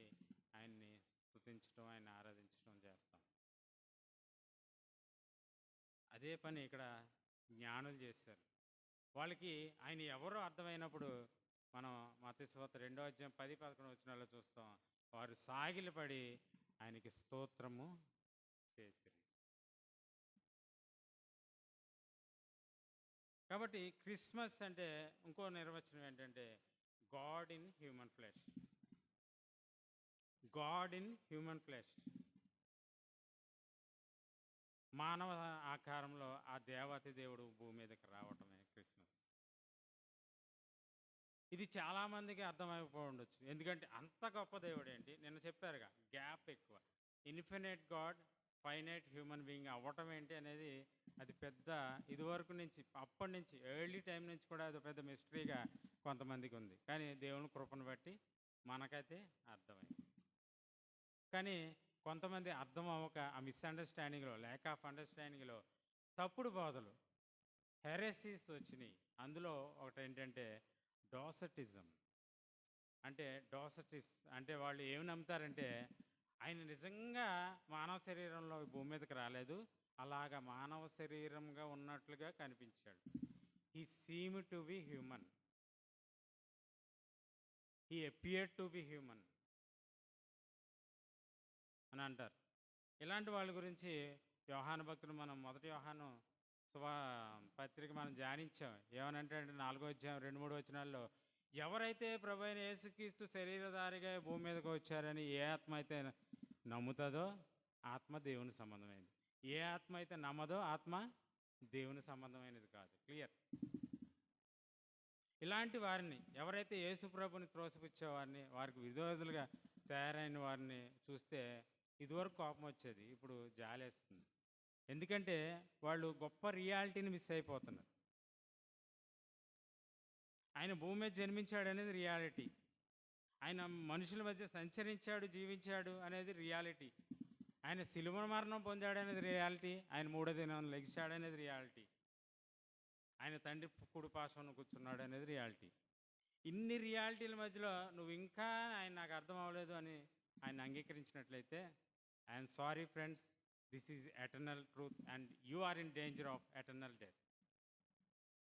ఆయన్ని స్తుతించడం, ఆయన ఆరాధించడం చేస్తాం. అదే పని ఇక్కడ జ్ఞానులు చేశారు. వాళ్ళకి ఆయన ఎవరో అర్థమైనప్పుడు మనం మత్తయి సువార్త 2వ అధ్యాయం 10-11 వచనాల్లో చూస్తాం. వారు సాగిలపడి ఆయనకి స్తోత్రము చేసిరి. కాబట్టి క్రిస్మస్ అంటే ఇంకో నిర్వచనం ఏంటంటే God in human flesh. God in human flesh. మానవ ఆకారంలో ఆ దేవాతి దేవుడు భూమి మీదకి రావటమే క్రిస్మస్. ఇది చాలామందికి అర్థమైపో ఉండొచ్చు, ఎందుకంటే అంత గొప్ప దేవుడు ఏంటి, నిన్న చెప్పారుగా గ్యాప్ ఎక్కువ. Infinite God finite human being అవ్వటం ఏంటి అనేది అది పెద్ద ఇదివరకు నుంచి అప్పటి నుంచి ఎర్లీ టైం నుంచి కూడా అది పెద్ద మిస్టరీగా కొంతమందికి ఉంది. కానీ దేవుని కృపను బట్టి మనకైతే అర్థమైంది. కానీ కొంతమంది అర్థం అవ్వక ఆ మిస్అండర్స్టాండింగ్లో, ల్యాక్ ఆఫ్ అండర్స్టాండింగ్లో తప్పుడు బోధలు, హెరెసీస్ వచ్చినాయి. అందులో ఒకటి ఏంటంటే డోసటిజం. డోసటిస్ అంటే వాళ్ళు ఏమి నమ్ముతారంటే ఆయన నిజంగా మానవ శరీరంలో భూమి మీదకి రాలేదు, అలాగా మానవ శరీరంగా ఉన్నట్లుగా కనిపించాడు. He seem to be human, he appeared to be human అని అంటారు. ఇలాంటి వాళ్ళ గురించి యోహాను భక్తుడు మనం 1 యోహాను పత్రిక మనం ధ్యానించాం. ఏమనంటే 4వ అధ్యాయం 2-3 వచనాల్లో ఎవరైతే ప్రభు అయిన యేసుక్రీస్తు శరీరధారిగా భూమి మీదకి వచ్చారని ఏ ఆత్మ అయితే నమ్ముతుందో ఆత్మ దేవుని సంబంధమైనది, ఏ ఆత్మ అయితే నమ్మదో ఆత్మ దేవుని సంబంధమైనది కాదు. క్లియర్. ఇలాంటి వారిని ఎవరైతే యేసు ప్రభుని త్రోసిపుచ్చేవారిని, వారికి విరోధులుగా తయారైన వారిని చూస్తే ఇదివరకు కోపం వచ్చేది, ఇప్పుడు జాలేస్తుంది. ఎందుకంటే వాళ్ళు గొప్ప రియాలిటీని మిస్ అయిపోతున్నారు. ఆయన భూమి మీద జన్మించాడు అనేది రియాలిటీ. ఆయన మనుషుల మధ్య సంచరించాడు, జీవించాడు అనేది రియాలిటీ. ఆయన శిలువ మరణం పొందాడు అనేది రియాలిటీ. ఆయన మూడో దినం లెగిశాడు అనేది రియాలిటీ. ఆయన తండ్రి కుడి పార్శ్వన కూర్చున్నాడు అనేది రియాలిటీ. ఇన్ని రియాలిటీల మధ్యలో నువ్వు ఇంకా ఆయన నాకు అర్థం అవ్వలేదు అని ఆయన అంగీకరించినట్లయితే, I'm sorry friends, this is eternal truth and you are in danger of eternal death.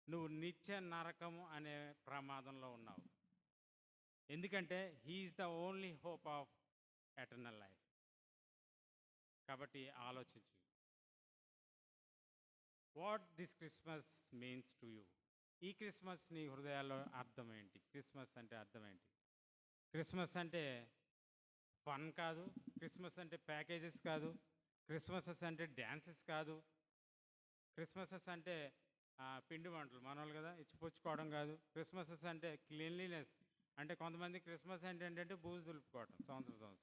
నువ్వు నిత్య నరకము అనే ప్రమాదంలో ఉన్నావు. ఎందుకంటే he's the only hope of eternal life. కాబట్టి ఆలోచించు, what this Christmas means to you. ఈ క్రిస్మస్ నీ హృదయాల్లో అర్థం ఏంటి? క్రిస్మస్ అంటే అర్థం ఏంటి? క్రిస్మస్ అంటే ఫన్ కాదు, క్రిస్మస్ అంటే ప్యాకేజెస్ కాదు, క్రిస్మసెస్ అంటే డ్యాన్సెస్ కాదు, క్రిస్మసెస్ అంటే పిండి వంటలు మనవాళ్ళు కదా ఇచ్చిపుచ్చుకోవడం కాదు. క్రిస్మసెస్ అంటే క్లీన్లీనెస్, అంటే కొంతమంది క్రిస్మస్ ఏంటంటే బూజు దులుపుకోవడం సంవత్సరం.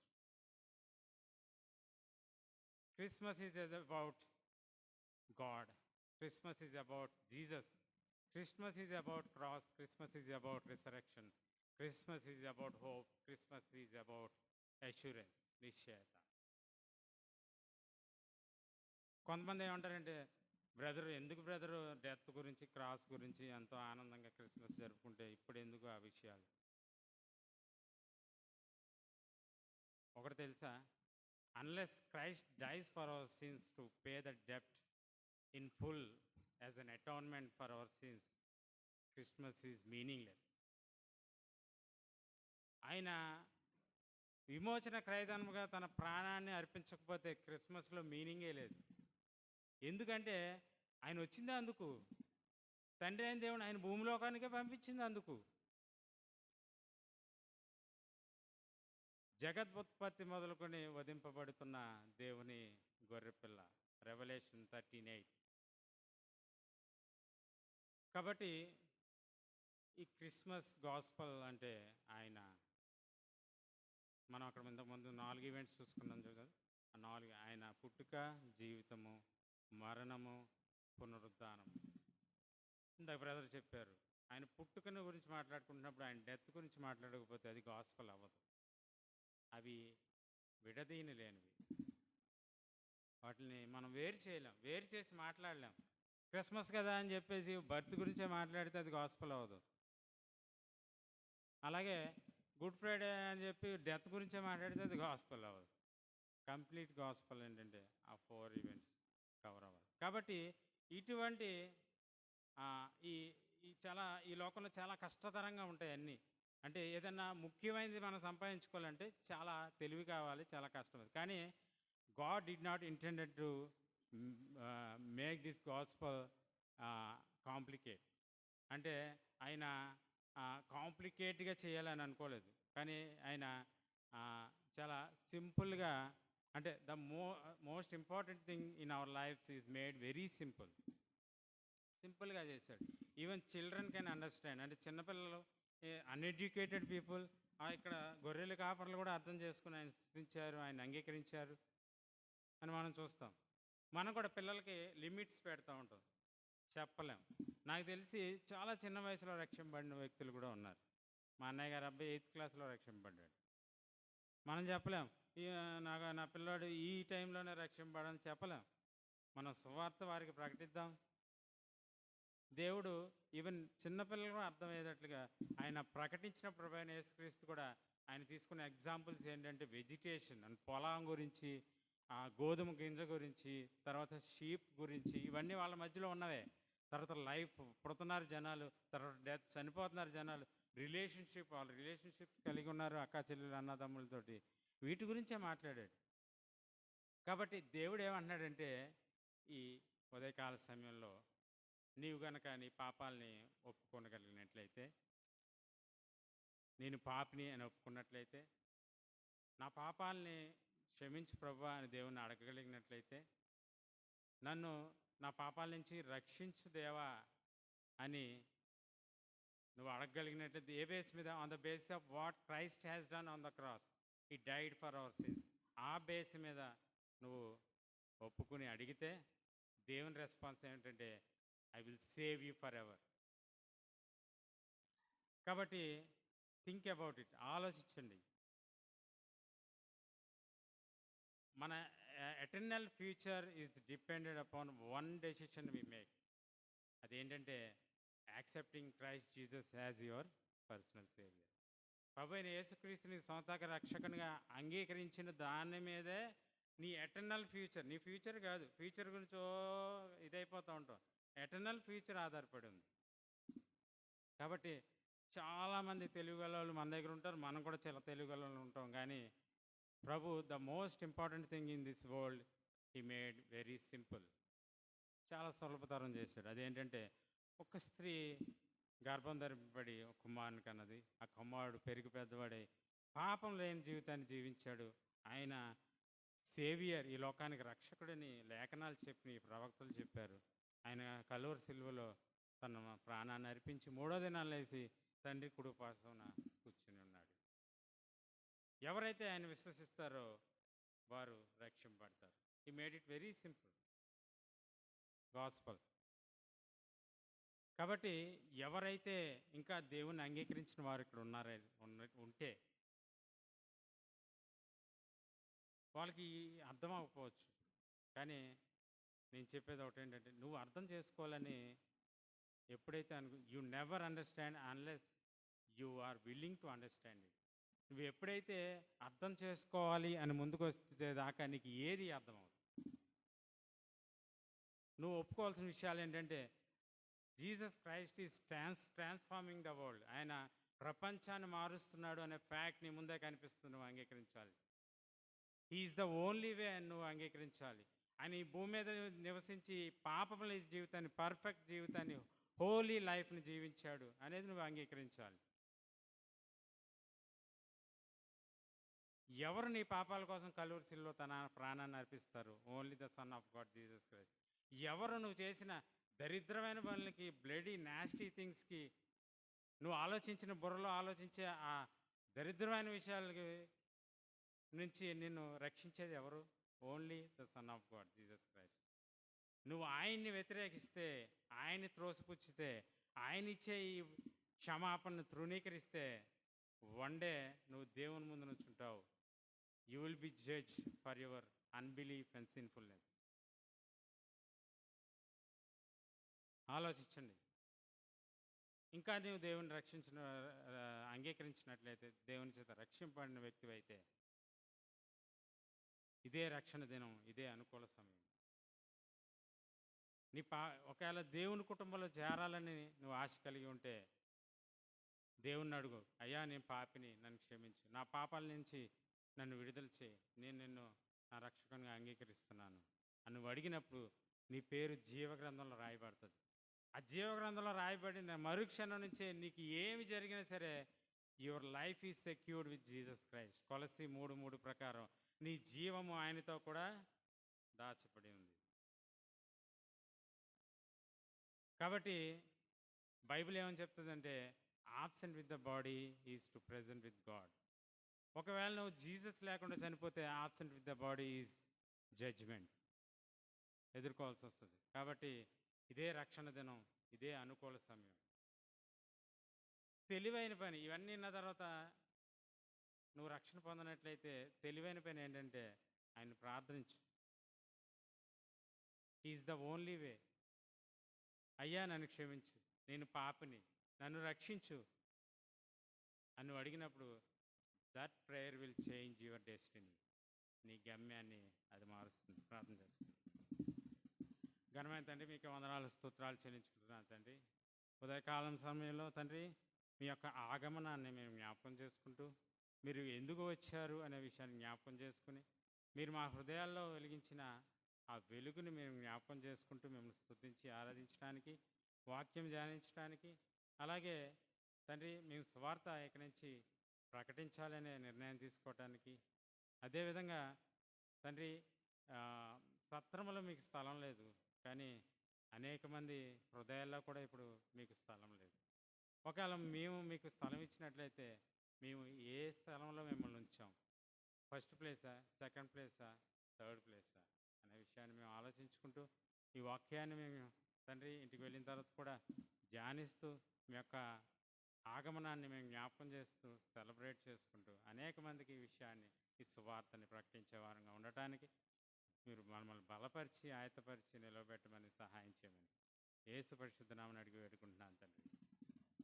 Christmas is about God, Christmas is about Jesus, Christmas is about cross, Christmas is about resurrection, Christmas is about hope, Christmas is about assurance, నిశ్చయత. కొంతమంది ఏమంటారంటే, బ్రదరు ఎందుకు బ్రదరు డెత్ గురించి, క్రాస్ గురించి ఎంతో ఆనందంగా క్రిస్మస్ జరుపుకుంటే ఇప్పుడు ఎందుకు ఆ విషయాలు? ఒకటి తెలుసా, unless Christ dies for our sins to pay the డెప్ట్ in full as an atonement for our sins, Christmas is meaningless. ఆయన విమోచన క్రయధనముగా తన ప్రాణాన్ని అర్పించకపోతే క్రిస్మస్లో మీనింగే లేదు. ఎందుకంటే ఆయన వచ్చింది అందుకు, తండ్రి అయిన దేవుడు ఆయన భూమిలోకానికే పంపించింది అందుకు. జగద్భుత్పత్తి మొదలుకొని వధింపబడుతున్న దేవుని గొర్రెపిల్ల, రెవల్యూషన్ 13:8. కాబట్టి ఈ క్రిస్మస్ గాస్పల్ అంటే ఆయన, మనం అక్కడ ఇంతకుముందు 4 ఈవెంట్స్ చూసుకున్నాం కదా, ఆ 4 ఆయన పుట్టుక, జీవితము, మరణము, పునరుద్ధానం. ఇందాక బ్రదర్ చెప్పారు, ఆయన పుట్టుకను గురించి మాట్లాడుకుంటున్నప్పుడు ఆయన డెత్ గురించి మాట్లాడకపోతే అది గాస్పల్ అవ్వదు. అవి విడదీయలేనివి, వాటిని మనం వేరు చేయలేం, వేరు చేసి మాట్లాడలేం. క్రిస్మస్ కదా అని చెప్పేసి బర్త్ గురించే మాట్లాడితే అది గాస్పల్ అవ్వదు. అలాగే గుడ్ ఫ్రైడే అని చెప్పి డెత్ గురించే మాట్లాడితే అది గాస్పల్ అవ్వదు. కంప్లీట్ గాస్పల్ ఏంటంటే ఆ 4 ఈవెంట్స్ కవర్ అవ్వాలి. కాబట్టి ఇటువంటి ఈ ఈ లోకంలో చాలా కష్టతరంగా ఉంటాయి అన్నీ. అంటే ఏదన్నా ముఖ్యమైనది మనం సంపాదించుకోవాలంటే చాలా తెలివి కావాలి, చాలా కష్టం. కానీ God did not intended to make this gospel complicate. అంటే ఆయన కాంప్లికేట్గా చేయాలని అనుకోలేదు, కానీ ఆయన చాలా సింపుల్గా, అంటే the most important thing in our lives is made very సింపుల్గా చేశాడు. Even children can understand. అంటే చిన్నపిల్లలు, అన్ఎడ్యుకేటెడ్ పీపుల్, ఇక్కడ గొర్రెలు కాపర్లు కూడా అర్థం చేసుకుని ఆయన స్థుతించారు, ఆయన అంగీకరించారు అని మనం చూస్తాం. మనం కూడా పిల్లలకి లిమిట్స్ పెడతా ఉంటాం, చెప్పలేం. నాకు తెలిసి చాలా చిన్న వయసులో రక్షింపబడిన వ్యక్తులు కూడా ఉన్నారు. మా అన్నయ్య గారు అబ్బాయి 8th క్లాస్లో రక్షింపబడ్డాడు. మనం చెప్పలేం నా పిల్లాడు ఈ టైంలోనే రక్షింపబడని చెప్పలేం. మనం సువార్త వారికి ప్రకటిద్దాం. దేవుడు ఈవెన్ చిన్నపిల్లలు కూడా అర్థమయ్యేటట్లుగా ఆయన ప్రకటించిన ప్రభువైన యేసుక్రీస్తు కూడా ఆయన తీసుకున్న ఎగ్జాంపుల్స్ ఏంటంటే వెజిటేషన్ అండ్ పొలం గురించి, గోధుమ గింజ గురించి, తర్వాత షీప్ గురించి, ఇవన్నీ వాళ్ళ మధ్యలో ఉన్నవే. తర్వాత లైఫ్, పుడుతున్నారు జనాలు, తర్వాత డెత్, చనిపోతున్నారు జనాలు, రిలేషన్షిప్, వాళ్ళ రిలేషన్షిప్స్ కలిగి ఉన్నారు అక్కా చెల్లెలు అన్నదమ్ములతోటి, వీటి గురించే మాట్లాడాడు. కాబట్టి దేవుడు ఏమంటున్నాడంటే ఈ ఉదయకాల సమయంలో, నీవు గనక నీ పాపాలని ఒప్పుకోగలిగినట్లయితే, నేను పాపిని అని ఒప్పుకున్నట్లయితే, నా పాపాలని క్షమించు ప్రభువా అని దేవుని అడగగలిగినట్లయితే, నన్ను నా పాపాల నుంచి రక్షించు దేవా అని నువ్వు అడగగలిగినట్లయితే, ఏ బేస్ మీద? On the base of what Christ has done on the cross, he died for our sins. ఆ బేస్ మీద నువ్వు ఒప్పుకుని అడిగితే దేవుని రెస్పాన్స్ ఏంటంటే, I will save you for ever. కాబట్టి థింక్ అబౌట్ ఇట్, ఆలోచించండి. మన eternal future is depended upon one decision we make. అదేంటంటే accepting Christ Jesus as your personal saviour. ప్రభు అయిన యేసుక్రీస్తుని సొంత రక్షకునిగా అంగీకరించిన దాని మీదే నీ ఎటర్నల్ ఫ్యూచర్, నీ ఫ్యూచర్ కాదు, ఫ్యూచర్ గురించి ఇదైపోతూ ఉంటాం, ఎటర్నల్ ఫ్యూచర్ ఆధారపడి ఉంది. కాబట్టి చాలామంది తెలుగు వాళ్ళు మన దగ్గర ఉంటారు, మనం కూడా చాలా తెలుగు వాళ్ళు ఉంటాం. కానీ ప్రభు the most important thing in this world he made very simple. చాలా సులభతరం చేశాడు. అదేంటంటే ఒక స్త్రీ గర్భం ధరింపబడి ఒక కుమారుని కన్నది. ఆ కుమారుడు పెరిగి పెద్దవాడై పాపం లేని జీవితాన్ని జీవించాడు. ఆయన సేవియర్, ఈ లోకానికి రక్షకుడిని లేఖనాలు చెప్పి ప్రవక్తలు చెప్పారు. ఆయన కలువరి సిలువలో తన ప్రాణాన్ని అర్పించి 3వ దినాలు లేసి తండ్రి కుడిపార్శ్వన కూర్చుని ఉన్నాడు. ఎవరైతే ఆయన విశ్వసిస్తారో వారు రక్షింపబడతారు. He made it very simple gospel. కాబట్టి ఎవరైతే ఇంకా దేవుణ్ణి అంగీకరించిన వారు ఇక్కడ ఉంటే వాళ్ళకి అర్థం అవ్వకపోవచ్చు. కానీ నేను చెప్పేది ఒకటి ఏంటంటే, నువ్వు అర్థం చేసుకోవాలని ఎప్పుడైతే you never understand unless you are willing to understand it. నువ్వు ఎప్పుడైతే అర్థం చేసుకోవాలి అని ముందుకు వస్తే దాకా నీకు ఏది అర్థం అవుతుంది. నువ్వు ఒప్పుకోవాల్సిన విషయాలు ఏంటంటే, Jesus Christ is transforming the world. ఆయన ప్రపంచాన్ని మారుస్తున్నాడు అనే ఫ్యాక్ట్ నీ ముందే కనిపిస్తుంది, నువ్వు అంగీకరించాలి. ఈజ్ ద ఓన్లీ వే అని నువ్వు అంగీకరించాలి. ఆయన ఈ భూమి మీద నివసించి పాపముల జీవితాన్ని, పర్ఫెక్ట్ జీవితాన్ని, హోలీ లైఫ్ని జీవించాడు అనేది నువ్వు అంగీకరించాలి. ఎవరు నీ పాపాల కోసం కలువరి సిలువలో తన ప్రాణాన్ని అర్పిస్తారు? Only the son of God Jesus Christ. ఎవరు నువ్వు చేసిన దరిద్రమైన పనులకి, బ్లడీ నాస్టీ థింగ్స్కి, నువ్వు ఆలోచించిన బుర్రలో ఆలోచించే ఆ దరిద్రమైన విషయాలకి నుంచి నిన్ను రక్షించేది ఎవరు? Only the son of God Jesus Christ. నువ్వు ఆయన్ని వ్యతిరేకిస్తే, ఆయన్ని త్రోసిపుచ్చితే, ఆయన ఇచ్చే ఈ క్షమాపణను తృణీకరిస్తే వన్ డే నువ్వు దేవుని ముందు నుంచుంటావు. You will be judge for your unbelief and sinfulness. ఆలోచించండి. ఇంకా నువ్వు దేవుని అంగీకరించినట్లయితే, దేవుని చేత రక్షింపబడిన వ్యక్తివైతే, ఇదే రక్షణ దినం, ఇదే అనుకూల సమయం. నీ ఒకవేళ దేవుని కుటుంబంలో చేరాలని నువ్వు ఆశ కలిగి ఉంటే దేవుణ్ణి అడుగు, అయ్యా నేను పాపిని, నన్ను క్షమించు, నా పాపాల నుంచి నన్ను విడుదల చేయి, నేను నిన్ను నా రక్షకునిగా అంగీకరిస్తున్నాను అని నువ్వు అడిగినప్పుడు నీ పేరు జీవగ్రంథంలో రాయబడుతుంది. ఆ జీవగ్రంథంలో రాయబడిన మరుక్షణం నుంచే నీకు ఏమి జరిగినా సరే, your life is secured with Jesus Christ. కొలస్సీ 3:3 ప్రకారం నీ జీవము ఆయనతో కూడా దాచబడి ఉంది. కాబట్టి బైబిల్ ఏమని చెప్తుందంటే, absent with the body is to present with God. ఒకవేళ నువ్వు జీసస్ లేకుండా చనిపోతే absent with the body is judgment, ఎదుర్కోవాల్సి వస్తుంది. కాబట్టి ఇదే రక్షణ దినం, ఇదే అనుకూల సమయం. తెలివైన పని ఇవన్నీ ఉన్న తర్వాత నువ్వు రక్షణ పొందినట్లయితే తెలివైన పని ఏంటంటే ఆయన ప్రార్థించు. Is the only way. అయ్యా నన్ను క్షమించు, నేను పాపిని, నన్ను రక్షించు అని నువ్వు అడిగినప్పుడు that prayer will change your destiny. నీ గమ్యాన్ని అది మారుస్తుంది. ప్రార్థన చేసుకుంటాం. ఘనమైన తండ్రి, మీకు వందనాలు స్తోత్రాలు చెల్లించుకుంటున్నాను తండ్రి. ఉదయకాలం సమయంలో తండ్రి మీ యొక్క ఆగమనాన్ని మేము జ్ఞాపకం చేసుకుంటూ, మీరు ఎందుకు వచ్చారు అనే విషయాన్ని జ్ఞాపకం చేసుకుని, మీరు మా హృదయాల్లో వెలిగించిన ఆ వెలుగుని మేము జ్ఞాపకం చేసుకుంటూ మిమ్మల్ని స్తుతించి ఆరాధించడానికి, వాక్యం ధ్యానించడానికి, అలాగే తండ్రి మేము సువార్త ఇక్కడి నుంచి ప్రకటించాలనే నిర్ణయం తీసుకోవటానికి, అదేవిధంగా తండ్రి సత్రములో మీకు స్థలం లేదు, కానీ అనేక మంది హృదయాల్లో కూడా ఇప్పుడు మీకు స్థలం లేదు. ఒకవేళ మేము మీకు స్థలం ఇచ్చినట్లయితే మేము ఏ స్థలంలో మిమ్మల్ని ఉంచాం? ఫస్ట్ ప్లేసా, సెకండ్ ప్లేసా, థర్డ్ ప్లేసా అనే విషయాన్ని మేము ఆలోచించుకుంటూ, ఈ వాక్యాన్ని మేము తండ్రి ఇంటికి వెళ్ళిన తర్వాత కూడా ధ్యానిస్తూ మీ యొక్క ఆగమనాన్ని మేము జ్ఞాపకం చేస్తూ సెలబ్రేట్ చేసుకుంటూ అనేక మందికి ఈ విషయాన్ని, ఈ సువార్తని ప్రకటించే వారంగా ఉండటానికి మీరు మమ్మల్ని బలపరిచి, ఆయతపరిచి నిలవబెట్టమని సహాయం చేయమని యేసు పరిశుద్ధ నామమున అడిగి వేడుకుంటున్నాను.